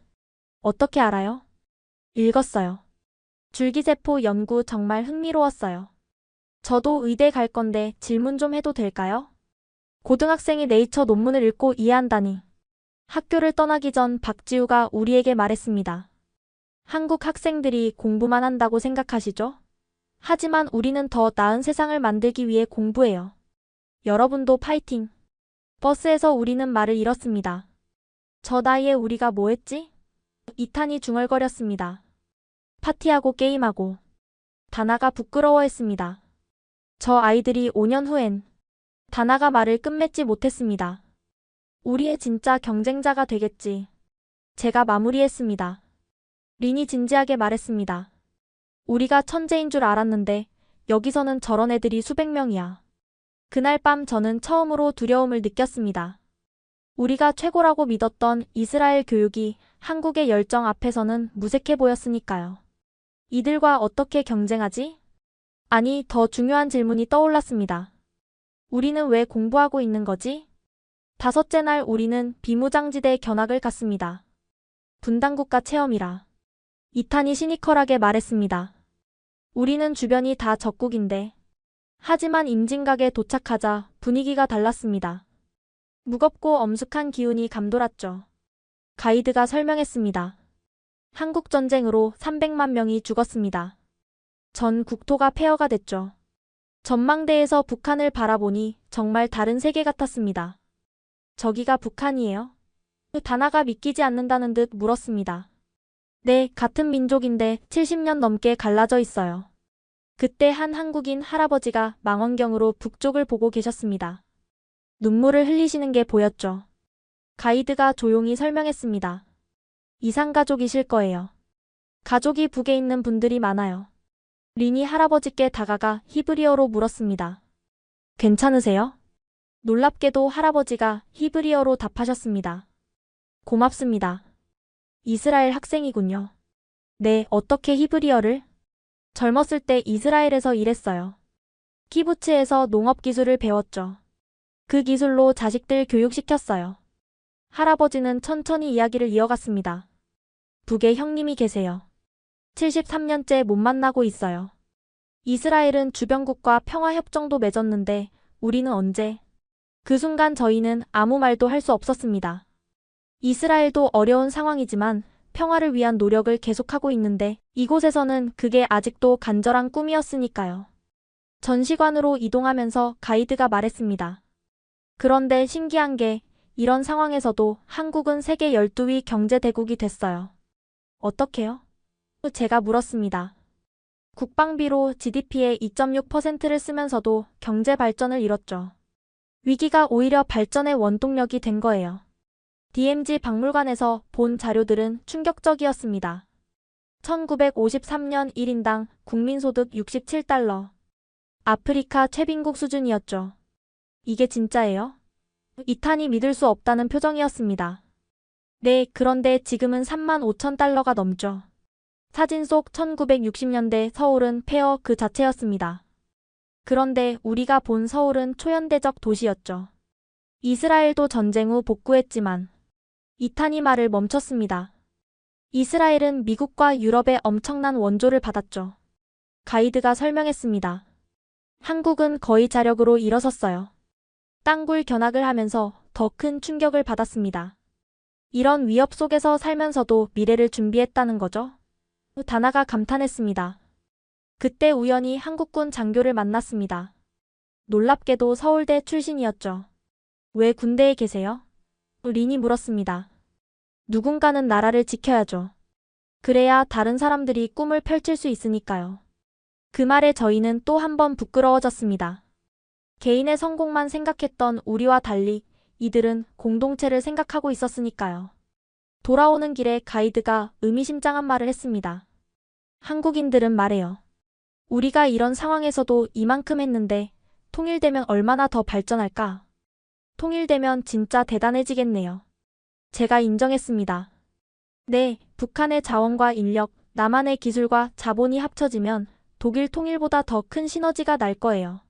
어떻게 알아요? 읽었어요. 줄기세포 연구 정말 흥미로웠어요. 저도 의대 갈 건데 질문 좀 해도 될까요? 고등학생이 네이처 논문을 읽고 이해한다니. 학교를 떠나기 전 박지우가 우리에게 말했습니다. 한국 학생들이 공부만 한다고 생각하시죠? 하지만 우리는 더 나은 세상을 만들기 위해 공부해요. 여러분도 파이팅! 버스에서 우리는 말을 잃었습니다. 저 나이에 우리가 뭐 했지? 이탄이 중얼거렸습니다. 파티하고 게임하고. 다나가 부끄러워했습니다. 저 아이들이 5년 후엔. 다나가 말을 끝맺지 못했습니다. 우리의 진짜 경쟁자가 되겠지. 제가 마무리했습니다. 린이 진지하게 말했습니다. 우리가 천재인 줄 알았는데 여기서는 저런 애들이 수백 명이야. 그날 밤 저는 처음으로 두려움을 느꼈습니다. 우리가 최고라고 믿었던 이스라엘 교육이 한국의 열정 앞에서는 무색해 보였으니까요. 이들과 어떻게 경쟁하지? 아니, 더 중요한 질문이 떠올랐습니다. 우리는 왜 공부하고 있는 거지? 5째 날 우리는 비무장지대 견학을 갔습니다. 분단국가 체험이라. 이탄이 시니컬하게 말했습니다. 우리는 주변이 다 적국인데. 하지만 임진각에 도착하자 분위기가 달랐습니다. 무겁고 엄숙한 기운이 감돌았죠. 가이드가 설명했습니다. 한국전쟁으로 300만 명이 죽었습니다. 전 국토가 폐허가 됐죠. 전망대에서 북한을 바라보니 정말 다른 세계 같았습니다. 저기가 북한이에요? 다나가 믿기지 않는다는 듯 물었습니다. 네, 같은 민족인데 70년 넘게 갈라져 있어요. 그때 한 한국인 할아버지가 망원경으로 북쪽을 보고 계셨습니다. 눈물을 흘리시는 게 보였죠. 가이드가 조용히 설명했습니다. 이상가족이실 거예요. 가족이 북에 있는 분들이 많아요. 린이 할아버지께 다가가 히브리어로 물었습니다. 괜찮으세요? 놀랍게도 할아버지가 히브리어로 답하셨습니다. 고맙습니다. 이스라엘 학생이군요. 네, 어떻게 히브리어를? 젊었을 때 이스라엘에서 일했어요. 키부츠에서 농업 기술을 배웠죠. 그 기술로 자식들 교육시켰어요. 할아버지는 천천히 이야기를 이어갔습니다. 북에 형님이 계세요. 73년째 못 만나고 있어요. 이스라엘은 주변국과 평화협정도 맺었는데 우리는 언제? 그 순간 저희는 아무 말도 할 수 없었습니다. 이스라엘도 어려운 상황이지만 평화를 위한 노력을 계속하고 있는데 이곳에서는 그게 아직도 간절한 꿈이었으니까요. 전시관으로 이동하면서 가이드가 말했습니다. 그런데 신기한 게 이런 상황에서도 한국은 세계 12위 경제대국이 됐어요. 어떻게요? 제가 물었습니다. 국방비로 GDP의 2.6%를 쓰면서도 경제 발전을 이뤘죠. 위기가 오히려 발전의 원동력이 된 거예요. DMZ 박물관에서 본 자료들은 충격적이었습니다. 1953년 1인당 국민소득 67달러. 아프리카 최빈국 수준이었죠. 이게 진짜예요? 이탄이 믿을 수 없다는 표정이었습니다. 네, 그런데 지금은 3만 5천 달러가 넘죠. 사진 속 1960년대 서울은 폐허 그 자체였습니다. 그런데 우리가 본 서울은 초현대적 도시였죠. 이스라엘도 전쟁 후 복구했지만 이탄이 말을 멈췄습니다. 이스라엘은 미국과 유럽의 엄청난 원조를 받았죠. 가이드가 설명했습니다. 한국은 거의 자력으로 일어섰어요. 땅굴 견학을 하면서 더 큰 충격을 받았습니다. 이런 위협 속에서 살면서도 미래를 준비했다는 거죠. 다나가 감탄했습니다. 그때 우연히 한국군 장교를 만났습니다. 놀랍게도 서울대 출신이었죠. 왜 군대에 계세요? 린이 물었습니다. 누군가는 나라를 지켜야죠. 그래야 다른 사람들이 꿈을 펼칠 수 있으니까요. 그 말에 저희는 또 한 번 부끄러워졌습니다. 개인의 성공만 생각했던 우리와 달리 이들은 공동체를 생각하고 있었으니까요. 돌아오는 길에 가이드가 의미심장한 말을 했습니다. 한국인들은 말해요. 우리가 이런 상황에서도 이만큼 했는데 통일되면 얼마나 더 발전할까? 통일되면 진짜 대단해지겠네요. 제가 인정했습니다. 네, 북한의 자원과 인력, 남한의 기술과 자본이 합쳐지면 독일 통일보다 더 큰 시너지가 날 거예요.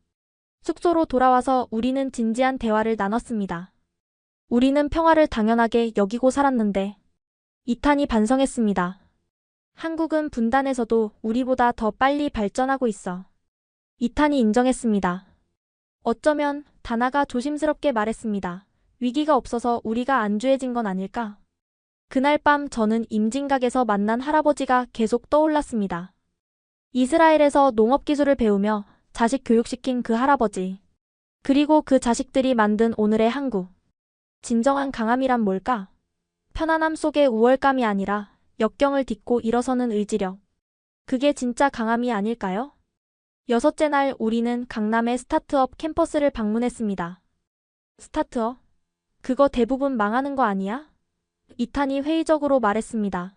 숙소로 돌아와서 우리는 진지한 대화를 나눴습니다. 우리는 평화를 당연하게 여기고 살았는데 이탄이 반성했습니다. 한국은 분단에서도 우리보다 더 빨리 발전하고 있어. 이탄이 인정했습니다. 어쩌면 다나가 조심스럽게 말했습니다. 위기가 없어서 우리가 안주해진 건 아닐까? 그날 밤 저는 임진각에서 만난 할아버지가 계속 떠올랐습니다. 이스라엘에서 농업기술을 배우며 자식 교육시킨 그 할아버지. 그리고 그 자식들이 만든 오늘의 한국. 진정한 강함이란 뭘까? 편안함 속의 우월감이 아니라 역경을 딛고 일어서는 의지력. 그게 진짜 강함이 아닐까요? 여섯째 날 우리는 강남의 스타트업 캠퍼스를 방문했습니다. 스타트업? 그거 대부분 망하는 거 아니야? 이탄이 회의적으로 말했습니다.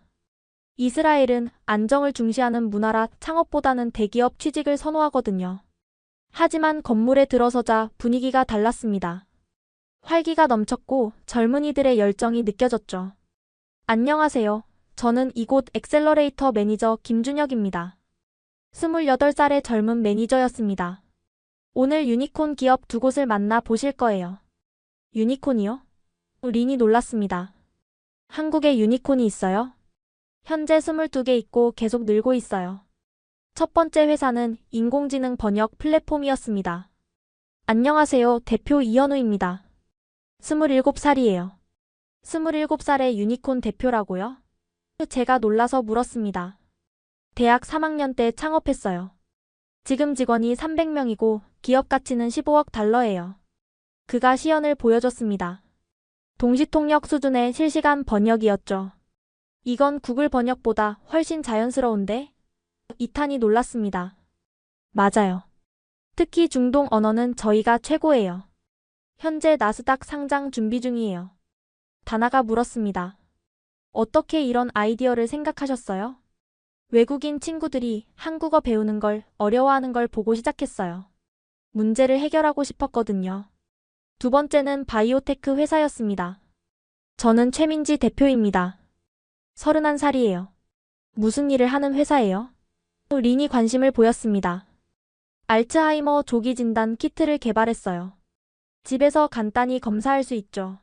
이스라엘은 안정을 중시하는 문화라 창업보다는 대기업 취직을 선호하거든요. 하지만 건물에 들어서자 분위기가 달랐습니다. 활기가 넘쳤고 젊은이들의 열정이 느껴졌죠. 안녕하세요. 저는 이곳 엑셀러레이터 매니저 김준혁입니다. 28살의 젊은 매니저였습니다. 오늘 유니콘 기업 두 곳을 만나 보실 거예요. 유니콘이요? 린이 놀랐습니다. 한국에 유니콘이 있어요? 현재 22개 있고 계속 늘고 있어요. 첫 번째 회사는 인공지능 번역 플랫폼이었습니다. 안녕하세요. 대표 이현우입니다. 27살이에요. 27살의 유니콘 대표라고요? 제가 놀라서 물었습니다. 대학 3학년 때 창업했어요. 지금 직원이 300명이고 기업 가치는 15억 달러예요. 그가 시연을 보여줬습니다. 동시통역 수준의 실시간 번역이었죠. 이건 구글 번역보다 훨씬 자연스러운데? 이탄이 놀랐습니다. 맞아요. 특히 중동 언어는 저희가 최고예요. 현재 나스닥 상장 준비 중이에요. 다나가 물었습니다. 어떻게 이런 아이디어를 생각하셨어요? 외국인 친구들이 한국어 배우는 걸 어려워하는 걸 보고 시작했어요. 문제를 해결하고 싶었거든요. 두 번째는 바이오테크 회사였습니다. 저는 최민지 대표입니다. 31살이에요. 무슨 일을 하는 회사예요? 린이 관심을 보였습니다. 알츠하이머 조기 진단 키트를 개발했어요. 집에서 간단히 검사할 수 있죠.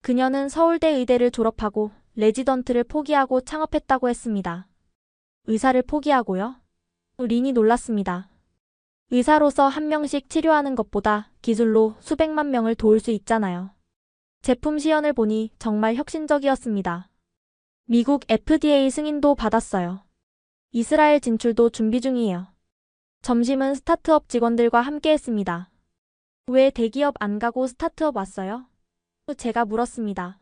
그녀는 서울대 의대를 졸업하고 레지던트를 포기하고 창업했다고 했습니다. 의사를 포기하고요? 린이 놀랐습니다. 의사로서 한 명씩 치료하는 것보다 기술로 수백만 명을 도울 수 있잖아요. 제품 시연을 보니 정말 혁신적이었습니다. 미국 FDA 승인도 받았어요. 이스라엘 진출도 준비 중이에요. 점심은 스타트업 직원들과 함께 했습니다. 왜 대기업 안 가고 스타트업 왔어요? 제가 물었습니다.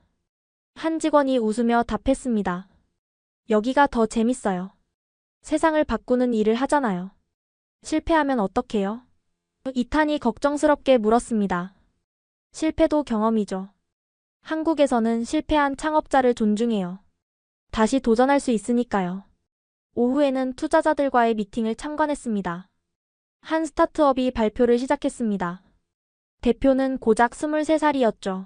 한 직원이 웃으며 답했습니다. 여기가 더 재밌어요. 세상을 바꾸는 일을 하잖아요. 실패하면 어떡해요? 이탄이 걱정스럽게 물었습니다. 실패도 경험이죠. 한국에서는 실패한 창업자를 존중해요. 다시 도전할 수 있으니까요. 오후에는 투자자들과의 미팅을 참관했습니다. 한 스타트업이 발표를 시작했습니다. 대표는 고작 23살이었죠.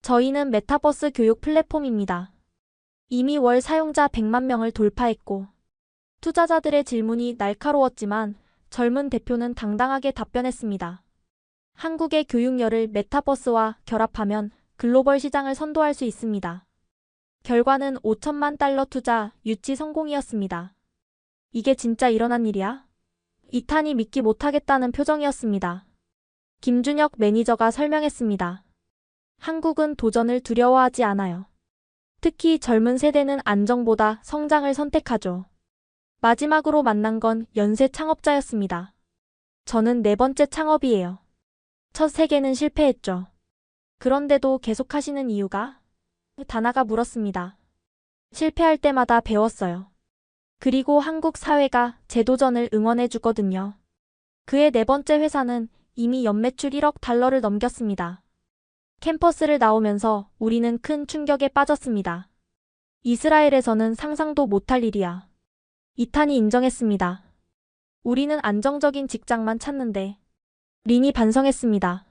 저희는 메타버스 교육 플랫폼입니다. 이미 월 사용자 100만 명을 돌파했고, 투자자들의 질문이 날카로웠지만 젊은 대표는 당당하게 답변했습니다. 한국의 교육열을 메타버스와 결합하면 글로벌 시장을 선도할 수 있습니다. 결과는 5천만 달러 투자 유치 성공이었습니다. 이게 진짜 일어난 일이야? 이탄이 믿기 못하겠다는 표정이었습니다. 김준혁 매니저가 설명했습니다. 한국은 도전을 두려워하지 않아요. 특히 젊은 세대는 안정보다 성장을 선택하죠. 마지막으로 만난 건 연쇄 창업자였습니다. 저는 네 번째 창업이에요. 첫 세 개는 실패했죠. 그런데도 계속하시는 이유가? 다나가 물었습니다. 실패할 때마다 배웠어요. 그리고 한국 사회가 제 도전을 응원해 주거든요. 그의 네 번째 회사는 이미 연매출 1억 달러를 넘겼습니다. 캠퍼스를 나오면서 우리는 큰 충격에 빠졌습니다. 이스라엘에서는 상상도 못할 일이야. 이탄이 인정했습니다. 우리는 안정적인 직장만 찾는데. 린이 반성했습니다.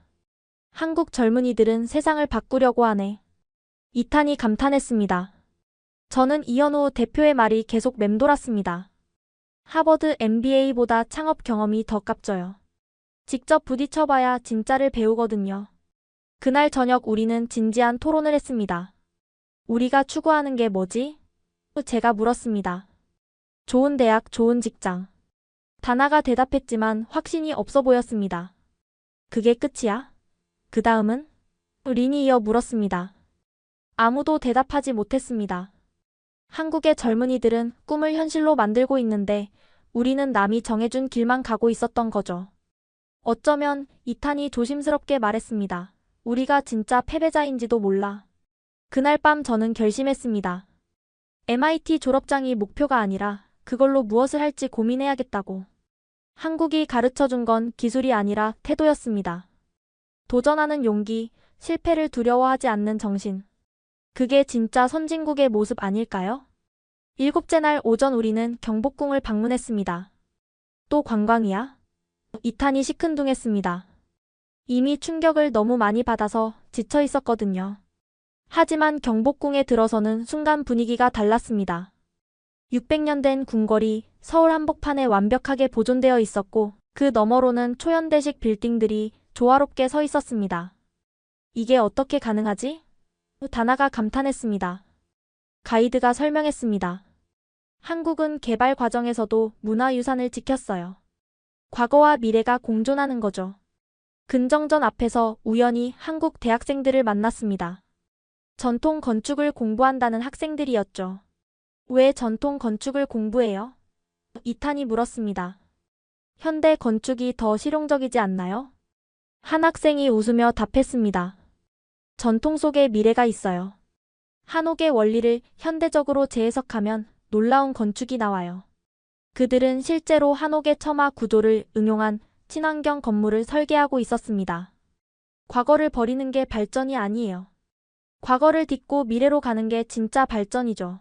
한국 젊은이들은 세상을 바꾸려고 하네. 이탄이 감탄했습니다. 저는 이현우 대표의 말이 계속 맴돌았습니다. 하버드 MBA보다 창업 경험이 더 값져요. 직접 부딪혀봐야 진짜를 배우거든요. 그날 저녁 우리는 진지한 토론을 했습니다. 우리가 추구하는 게 뭐지? 제가 물었습니다. 좋은 대학, 좋은 직장. 다나가 대답했지만 확신이 없어 보였습니다. 그게 끝이야? 그 다음은? 린이 이어 물었습니다. 아무도 대답하지 못했습니다. 한국의 젊은이들은 꿈을 현실로 만들고 있는데 우리는 남이 정해준 길만 가고 있었던 거죠. 어쩌면 이탄이 조심스럽게 말했습니다. 우리가 진짜 패배자인지도 몰라. 그날 밤 저는 결심했습니다. MIT 졸업장이 목표가 아니라 그걸로 무엇을 할지 고민해야겠다고. 한국이 가르쳐준 건 기술이 아니라 태도였습니다. 도전하는 용기, 실패를 두려워하지 않는 정신. 그게 진짜 선진국의 모습 아닐까요? 7째 날 오전 우리는 경복궁을 방문했습니다. 또 관광이야? 이탄이 시큰둥했습니다. 이미 충격을 너무 많이 받아서 지쳐 있었거든요. 하지만 경복궁에 들어서는 순간 분위기가 달랐습니다. 600년 된 궁궐이 서울 한복판에 완벽하게 보존되어 있었고 그 너머로는 초현대식 빌딩들이 조화롭게 서 있었습니다. 이게 어떻게 가능하지? 다나가 감탄했습니다. 가이드가 설명했습니다. 한국은 개발 과정에서도 문화유산을 지켰어요. 과거와 미래가 공존하는 거죠. 근정전 앞에서 우연히 한국 대학생들을 만났습니다. 전통 건축을 공부한다는 학생들이었죠. 왜 전통 건축을 공부해요? 이탄이 물었습니다. 현대 건축이 더 실용적이지 않나요? 한 학생이 웃으며 답했습니다. 전통 속에 미래가 있어요. 한옥의 원리를 현대적으로 재해석하면 놀라운 건축이 나와요. 그들은 실제로 한옥의 처마 구조를 응용한 친환경 건물을 설계하고 있었습니다. 과거를 버리는 게 발전이 아니에요. 과거를 딛고 미래로 가는 게 진짜 발전이죠.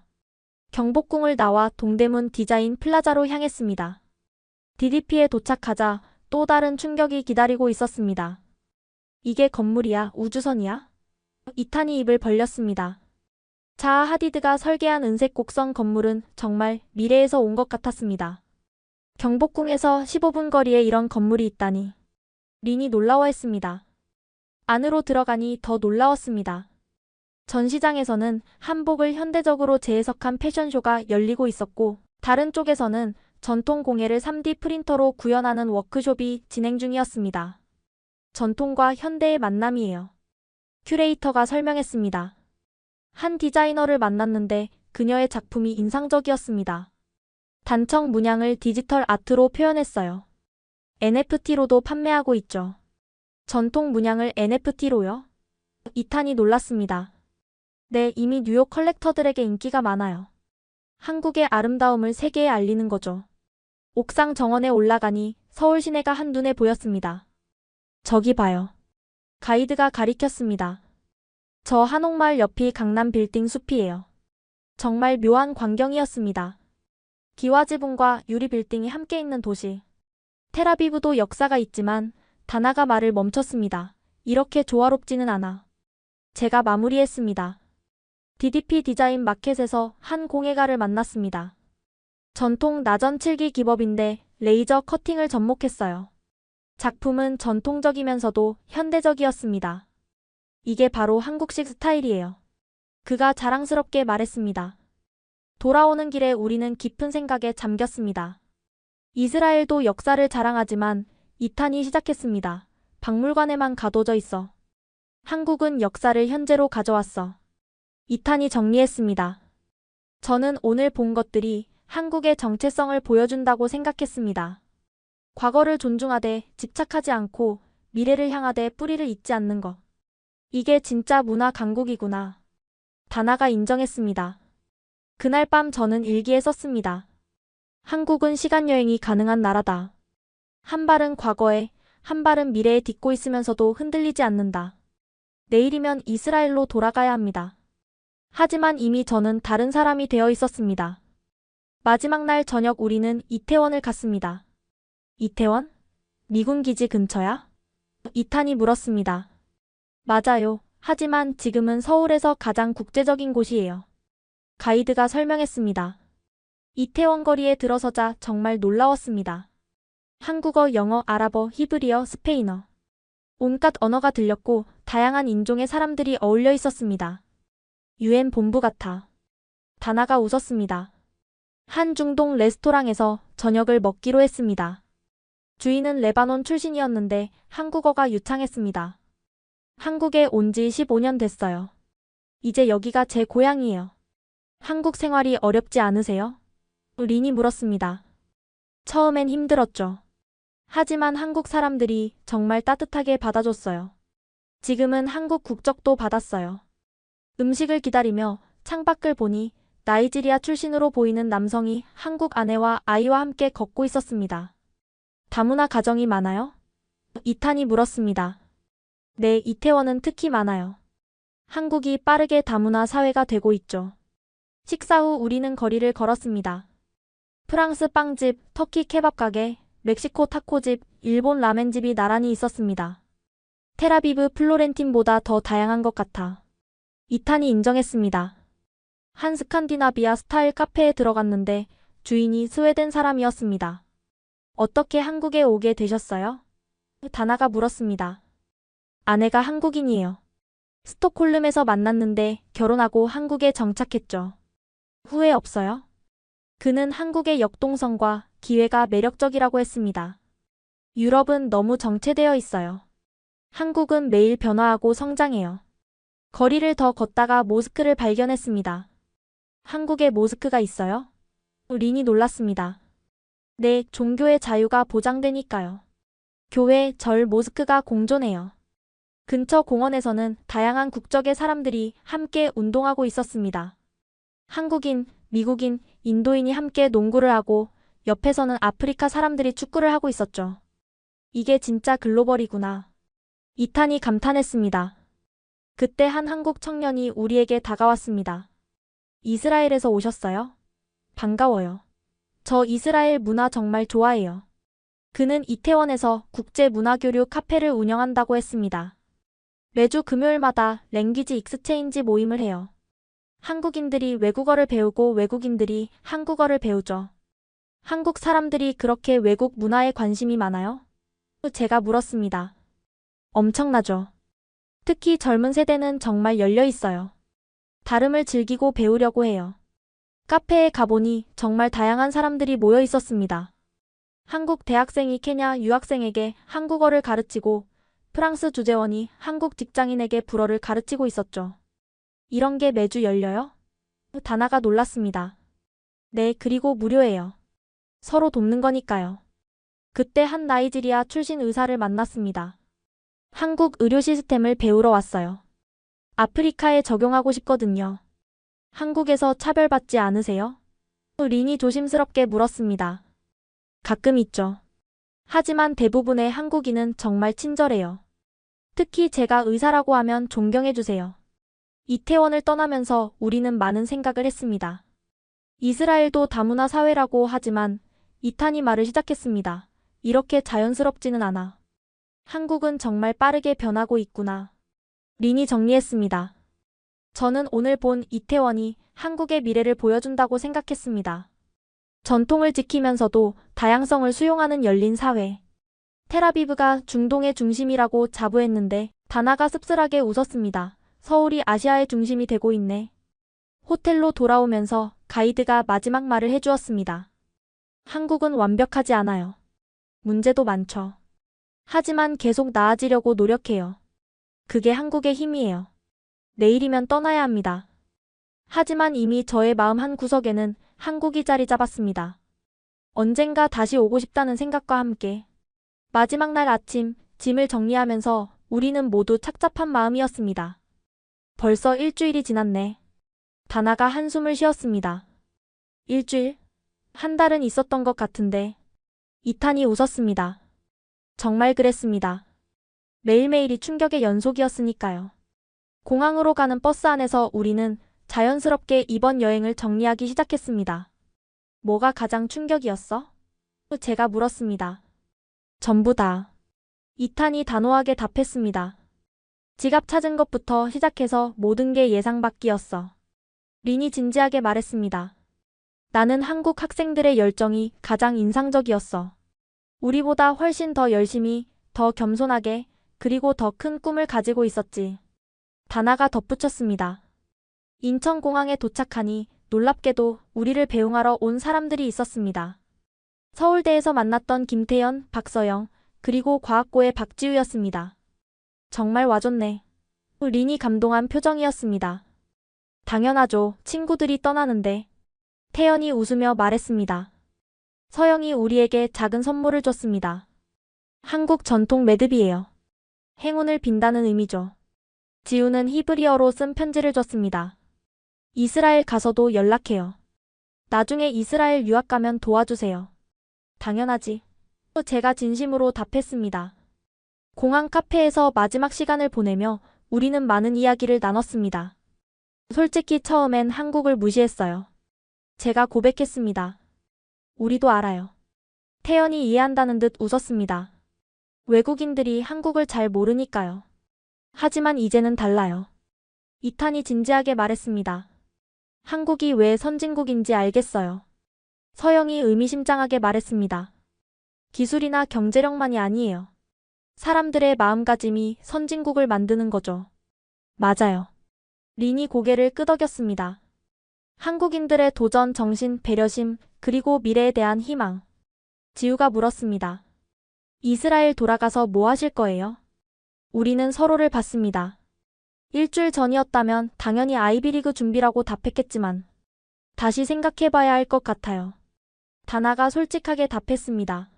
경복궁을 나와 동대문 디자인 플라자로 향했습니다. DDP에 도착하자 또 다른 충격이 기다리고 있었습니다. 이게 건물이야? 우주선이야? 이탄이 입을 벌렸습니다. 자하 하디드가 설계한 은색 곡선 건물은 정말 미래에서 온 것 같았습니다. 경복궁에서 15분 거리에 이런 건물이 있다니. 린이 놀라워했습니다. 안으로 들어가니 더 놀라웠습니다. 전시장에서는 한복을 현대적으로 재해석한 패션쇼가 열리고 있었고, 다른 쪽에서는 전통 공예를 3D 프린터로 구현하는 워크숍이 진행 중이었습니다. 전통과 현대의 만남이에요. 큐레이터가 설명했습니다. 한 디자이너를 만났는데 그녀의 작품이 인상적이었습니다. 단청 문양을 디지털 아트로 표현했어요. NFT로도 판매하고 있죠. 전통 문양을 NFT로요? 이탄이 놀랐습니다. 네, 이미 뉴욕 컬렉터들에게 인기가 많아요. 한국의 아름다움을 세계에 알리는 거죠. 옥상 정원에 올라가니 서울 시내가 한눈에 보였습니다. 저기 봐요. 가이드가 가리켰습니다. 저 한옥마을 옆이 강남 빌딩 숲이에요. 정말 묘한 광경이었습니다. 기와 지붕과 유리 빌딩이 함께 있는 도시. 텔아비브도 역사가 있지만 다나가 말을 멈췄습니다. 이렇게 조화롭지는 않아. 제가 마무리했습니다. DDP 디자인 마켓에서 한 공예가를 만났습니다. 전통 나전 7기 기법인데 레이저 커팅을 접목했어요. 작품은 전통적이면서도 현대적이었습니다. 이게 바로 한국식 스타일이에요. 그가 자랑스럽게 말했습니다. 돌아오는 길에 우리는 깊은 생각에 잠겼습니다. 이스라엘도 역사를 자랑하지만 이탄이 시작했습니다. 박물관에만 가둬져 있어. 한국은 역사를 현재로 가져왔어. 이탄이 정리했습니다. 저는 오늘 본 것들이 한국의 정체성을 보여준다고 생각했습니다. 과거를 존중하되 집착하지 않고 미래를 향하되 뿌리를 잇지 않는 것. 이게 진짜 문화 강국이구나. 다나가 인정했습니다. 그날 밤 저는 일기에 썼습니다. 한국은 시간여행이 가능한 나라다. 한 발은 과거에, 한 발은 미래에 딛고 있으면서도 흔들리지 않는다. 내일이면 이스라엘로 돌아가야 합니다. 하지만 이미 저는 다른 사람이 되어 있었습니다. 마지막 날 저녁 우리는 이태원을 갔습니다. 이태원? 미군 기지 근처야? 이탄이 물었습니다. 맞아요. 하지만 지금은 서울에서 가장 국제적인 곳이에요. 가이드가 설명했습니다. 이태원 거리에 들어서자 정말 놀라웠습니다. 한국어, 영어, 아랍어, 히브리어, 스페인어. 온갖 언어가 들렸고 다양한 인종의 사람들이 어울려 있었습니다. UN 본부 같아. 다나가 웃었습니다. 한 중동 레스토랑에서 저녁을 먹기로 했습니다. 주인은 레바논 출신이었는데 한국어가 유창했습니다. 한국에 온 지 15년 됐어요. 이제 여기가 제 고향이에요. 한국 생활이 어렵지 않으세요? 린이 물었습니다. 처음엔 힘들었죠. 하지만 한국 사람들이 정말 따뜻하게 받아줬어요. 지금은 한국 국적도 받았어요. 음식을 기다리며 창밖을 보니 나이지리아 출신으로 보이는 남성이 한국 아내와 아이와 함께 걷고 있었습니다. 다문화 가정이 많아요? 이탄이 물었습니다. 네, 이태원은 특히 많아요. 한국이 빠르게 다문화 사회가 되고 있죠. 식사 후 우리는 거리를 걸었습니다. 프랑스 빵집, 터키 케밥 가게, 멕시코 타코집, 일본 라멘집이 나란히 있었습니다. 텔아비브 플로렌틴보다 더 다양한 것 같아. 이탄이 인정했습니다. 한 스칸디나비아 스타일 카페에 들어갔는데 주인이 스웨덴 사람이었습니다. 어떻게 한국에 오게 되셨어요? 다나가 물었습니다. 아내가 한국인이에요. 스톡홀름에서 만났는데 결혼하고 한국에 정착했죠. 후회 없어요? 그는 한국의 역동성과 기회가 매력적이라고 했습니다. 유럽은 너무 정체되어 있어요. 한국은 매일 변화하고 성장해요. 거리를 더 걷다가 모스크를 발견했습니다. 한국에 모스크가 있어요? 린이 놀랐습니다. 네, 종교의 자유가 보장되니까요. 교회, 절, 모스크가 공존해요. 근처 공원에서는 다양한 국적의 사람들이 함께 운동하고 있었습니다. 한국인, 미국인, 인도인이 함께 농구를 하고 옆에서는 아프리카 사람들이 축구를 하고 있었죠. 이게 진짜 글로벌이구나. 이탄이 감탄했습니다. 그때 한 한국 청년이 우리에게 다가왔습니다. 이스라엘에서 오셨어요? 반가워요. 저 이스라엘 문화 정말 좋아해요. 그는 이태원에서 국제문화교류 카페를 운영한다고 했습니다. 매주 금요일마다 랭귀지 익스체인지 모임을 해요. 한국인들이 외국어를 배우고 외국인들이 한국어를 배우죠. 한국 사람들이 그렇게 외국 문화에 관심이 많아요? 제가 물었습니다. 엄청나죠. 특히 젊은 세대는 정말 열려 있어요. 다름을 즐기고 배우려고 해요. 카페에 가보니 정말 다양한 사람들이 모여 있었습니다. 한국 대학생이 케냐 유학생에게 한국어를 가르치고 프랑스 주재원이 한국 직장인에게 불어를 가르치고 있었죠. 이런 게 매주 열려요? 다나가 놀랐습니다. 네, 그리고 무료예요. 서로 돕는 거니까요. 그때 한 나이지리아 출신 의사를 만났습니다. 한국 의료 시스템을 배우러 왔어요. 아프리카에 적용하고 싶거든요. 한국에서 차별받지 않으세요? 린이 조심스럽게 물었습니다. 가끔 있죠. 하지만 대부분의 한국인은 정말 친절해요. 특히 제가 의사라고 하면 존경해주세요. 이태원을 떠나면서 우리는 많은 생각을 했습니다. 이스라엘도 다문화 사회라고 하지만 이탄이 말을 시작했습니다. 이렇게 자연스럽지는 않아. 한국은 정말 빠르게 변하고 있구나. 린이 정리했습니다. 저는 오늘 본 이태원이 한국의 미래를 보여준다고 생각했습니다. 전통을 지키면서도 다양성을 수용하는 열린 사회. 텔아비브가 중동의 중심이라고 자부했는데 다나가 씁쓸하게 웃었습니다. 서울이 아시아의 중심이 되고 있네. 호텔로 돌아오면서 가이드가 마지막 말을 해주었습니다. 한국은 완벽하지 않아요. 문제도 많죠. 하지만 계속 나아지려고 노력해요. 그게 한국의 힘이에요. 내일이면 떠나야 합니다. 하지만 이미 저의 마음 한 구석에는 한국이 자리 잡았습니다. 언젠가 다시 오고 싶다는 생각과 함께 마지막 날 아침 짐을 정리하면서 우리는 모두 착잡한 마음이었습니다. 벌써 일주일이 지났네. 다나가 한숨을 쉬었습니다. 일주일? 한 달은 있었던 것 같은데. 이탄이 웃었습니다. 정말 그랬습니다. 매일매일이 충격의 연속이었으니까요. 공항으로 가는 버스 안에서 우리는 자연스럽게 이번 여행을 정리하기 시작했습니다. 뭐가 가장 충격이었어? 제가 물었습니다. 전부 다. 이탄이 단호하게 답했습니다. 지갑 찾은 것부터 시작해서 모든 게 예상 밖이었어. 린이 진지하게 말했습니다. 나는 한국 학생들의 열정이 가장 인상적이었어. 우리보다 훨씬 더 열심히, 더 겸손하게, 그리고 더 큰 꿈을 가지고 있었지. 다나가 덧붙였습니다. 인천공항에 도착하니 놀랍게도 우리를 배웅하러 온 사람들이 있었습니다. 서울대에서 만났던 김태연, 박서영, 그리고 과학고의 박지우였습니다. 정말 와줬네. 린이 감동한 표정이었습니다. 당연하죠. 친구들이 떠나는데. 태연이 웃으며 말했습니다. 서영이 우리에게 작은 선물을 줬습니다. 한국 전통 매듭이에요. 행운을 빈다는 의미죠. 지우는 히브리어로 쓴 편지를 줬습니다. 이스라엘 가서도 연락해요. 나중에 이스라엘 유학 가면 도와주세요. 당연하지. 제가 진심으로 답했습니다. 공항 카페에서 마지막 시간을 보내며 우리는 많은 이야기를 나눴습니다. 솔직히 처음엔 한국을 무시했어요. 제가 고백했습니다. 우리도 알아요. 태연이 이해한다는 듯 웃었습니다. 외국인들이 한국을 잘 모르니까요. 하지만 이제는 달라요. 이탄이 진지하게 말했습니다. 한국이 왜 선진국인지 알겠어요. 서영이 의미심장하게 말했습니다. 기술이나 경제력만이 아니에요. 사람들의 마음가짐이 선진국을 만드는 거죠. 맞아요. 린이 고개를 끄덕였습니다. 한국인들의 도전 정신, 배려심, 그리고 미래에 대한 희망. 지우가 물었습니다. 이스라엘 돌아가서 뭐 하실 거예요? 우리는 서로를 봤습니다. 일주일 전이었다면 당연히 아이비리그 준비라고 답했겠지만 다시 생각해봐야 할 것 같아요. 다나가 솔직하게 답했습니다.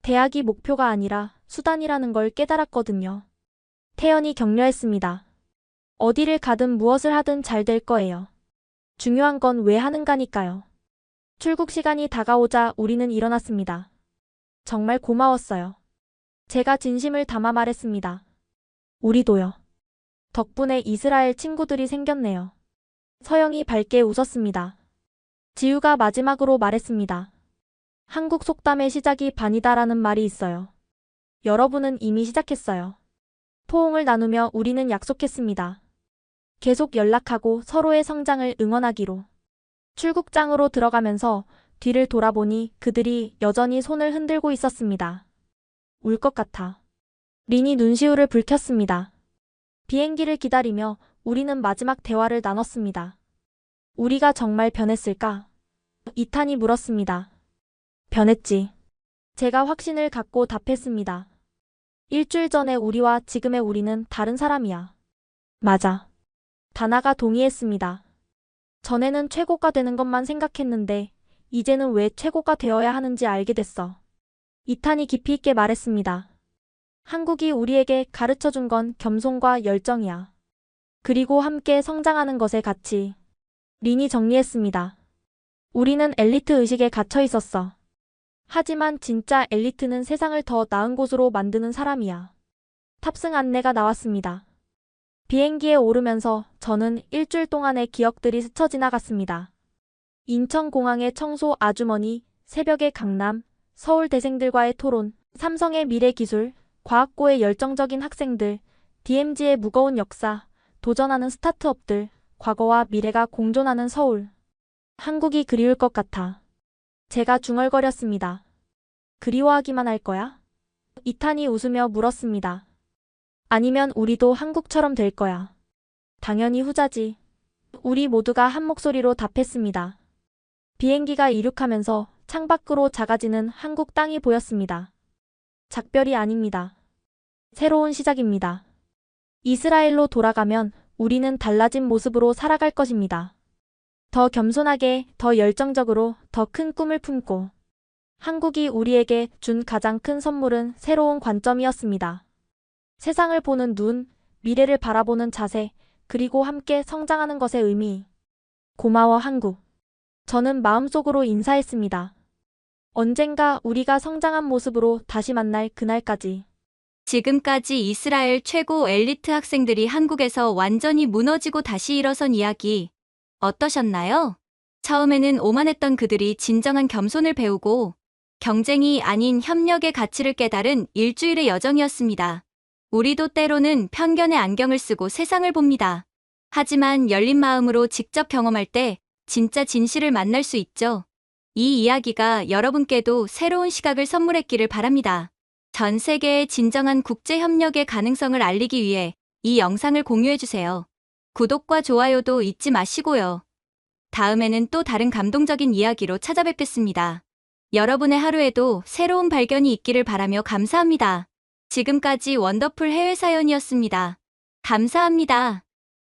대학이 목표가 아니라 수단이라는 걸 깨달았거든요. 태연이 격려했습니다. 어디를 가든 무엇을 하든 잘 될 거예요. 중요한 건 왜 하는가니까요. 출국 시간이 다가오자 우리는 일어났습니다. 정말 고마웠어요. 제가 진심을 담아 말했습니다. 우리도요. 덕분에 이스라엘 친구들이 생겼네요. 서영이 밝게 웃었습니다. 지우가 마지막으로 말했습니다. 한국 속담의 시작이 반이다라는 말이 있어요. 여러분은 이미 시작했어요. 포옹을 나누며 우리는 약속했습니다. 계속 연락하고 서로의 성장을 응원하기로. 출국장으로 들어가면서 뒤를 돌아보니 그들이 여전히 손을 흔들고 있었습니다. 울 것 같아. 린이 눈시울을 붉혔습니다. 비행기를 기다리며 우리는 마지막 대화를 나눴습니다. 우리가 정말 변했을까? 이탄이 물었습니다. 변했지. 제가 확신을 갖고 답했습니다. 일주일 전에 우리와 지금의 우리는 다른 사람이야. 맞아. 다나가 동의했습니다. 전에는 최고가 되는 것만 생각했는데 이제는 왜 최고가 되어야 하는지 알게 됐어. 이탄이 깊이 있게 말했습니다. 한국이 우리에게 가르쳐준 건 겸손과 열정이야. 그리고 함께 성장하는 것의 가치. 린이 정리했습니다. 우리는 엘리트 의식에 갇혀 있었어. 하지만 진짜 엘리트는 세상을 더 나은 곳으로 만드는 사람이야. 탑승 안내가 나왔습니다. 비행기에 오르면서 저는 일주일 동안의 기억들이 스쳐 지나갔습니다. 인천공항의 청소 아주머니, 새벽의 강남, 서울대생들과의 토론, 삼성의 미래기술, 과학고의 열정적인 학생들, DMZ의 무거운 역사, 도전하는 스타트업들, 과거와 미래가 공존하는 서울. 한국이 그리울 것 같아. 제가 중얼거렸습니다. 그리워하기만 할 거야? 이탄이 웃으며 물었습니다. 아니면 우리도 한국처럼 될 거야. 당연히 후자지. 우리 모두가 한 목소리로 답했습니다. 비행기가 이륙하면서 창밖으로 작아지는 한국 땅이 보였습니다. 작별이 아닙니다. 새로운 시작입니다. 이스라엘로 돌아가면 우리는 달라진 모습으로 살아갈 것입니다. 더 겸손하게, 더 열정적으로, 더 큰 꿈을 품고. 한국이 우리에게 준 가장 큰 선물은 새로운 관점이었습니다. 세상을 보는 눈, 미래를 바라보는 자세, 그리고 함께 성장하는 것의 의미. 고마워 한국. 저는 마음속으로 인사했습니다. 언젠가 우리가 성장한 모습으로 다시 만날 그날까지. 지금까지 이스라엘 최고 엘리트 학생들이 한국에서 완전히 무너지고 다시 일어선 이야기 어떠셨나요? 처음에는 오만했던 그들이 진정한 겸손을 배우고 경쟁이 아닌 협력의 가치를 깨달은 일주일의 여정이었습니다. 우리도 때로는 편견의 안경을 쓰고 세상을 봅니다. 하지만 열린 마음으로 직접 경험할 때 진짜 진실을 만날 수 있죠. 이 이야기가 여러분께도 새로운 시각을 선물했기를 바랍니다. 전 세계의 진정한 국제 협력의 가능성을 알리기 위해 이 영상을 공유해주세요. 구독과 좋아요도 잊지 마시고요. 다음에는 또 다른 감동적인 이야기로 찾아뵙겠습니다. 여러분의 하루에도 새로운 발견이 있기를 바라며 감사합니다. 지금까지 원더풀 해외사연이었습니다. 감사합니다.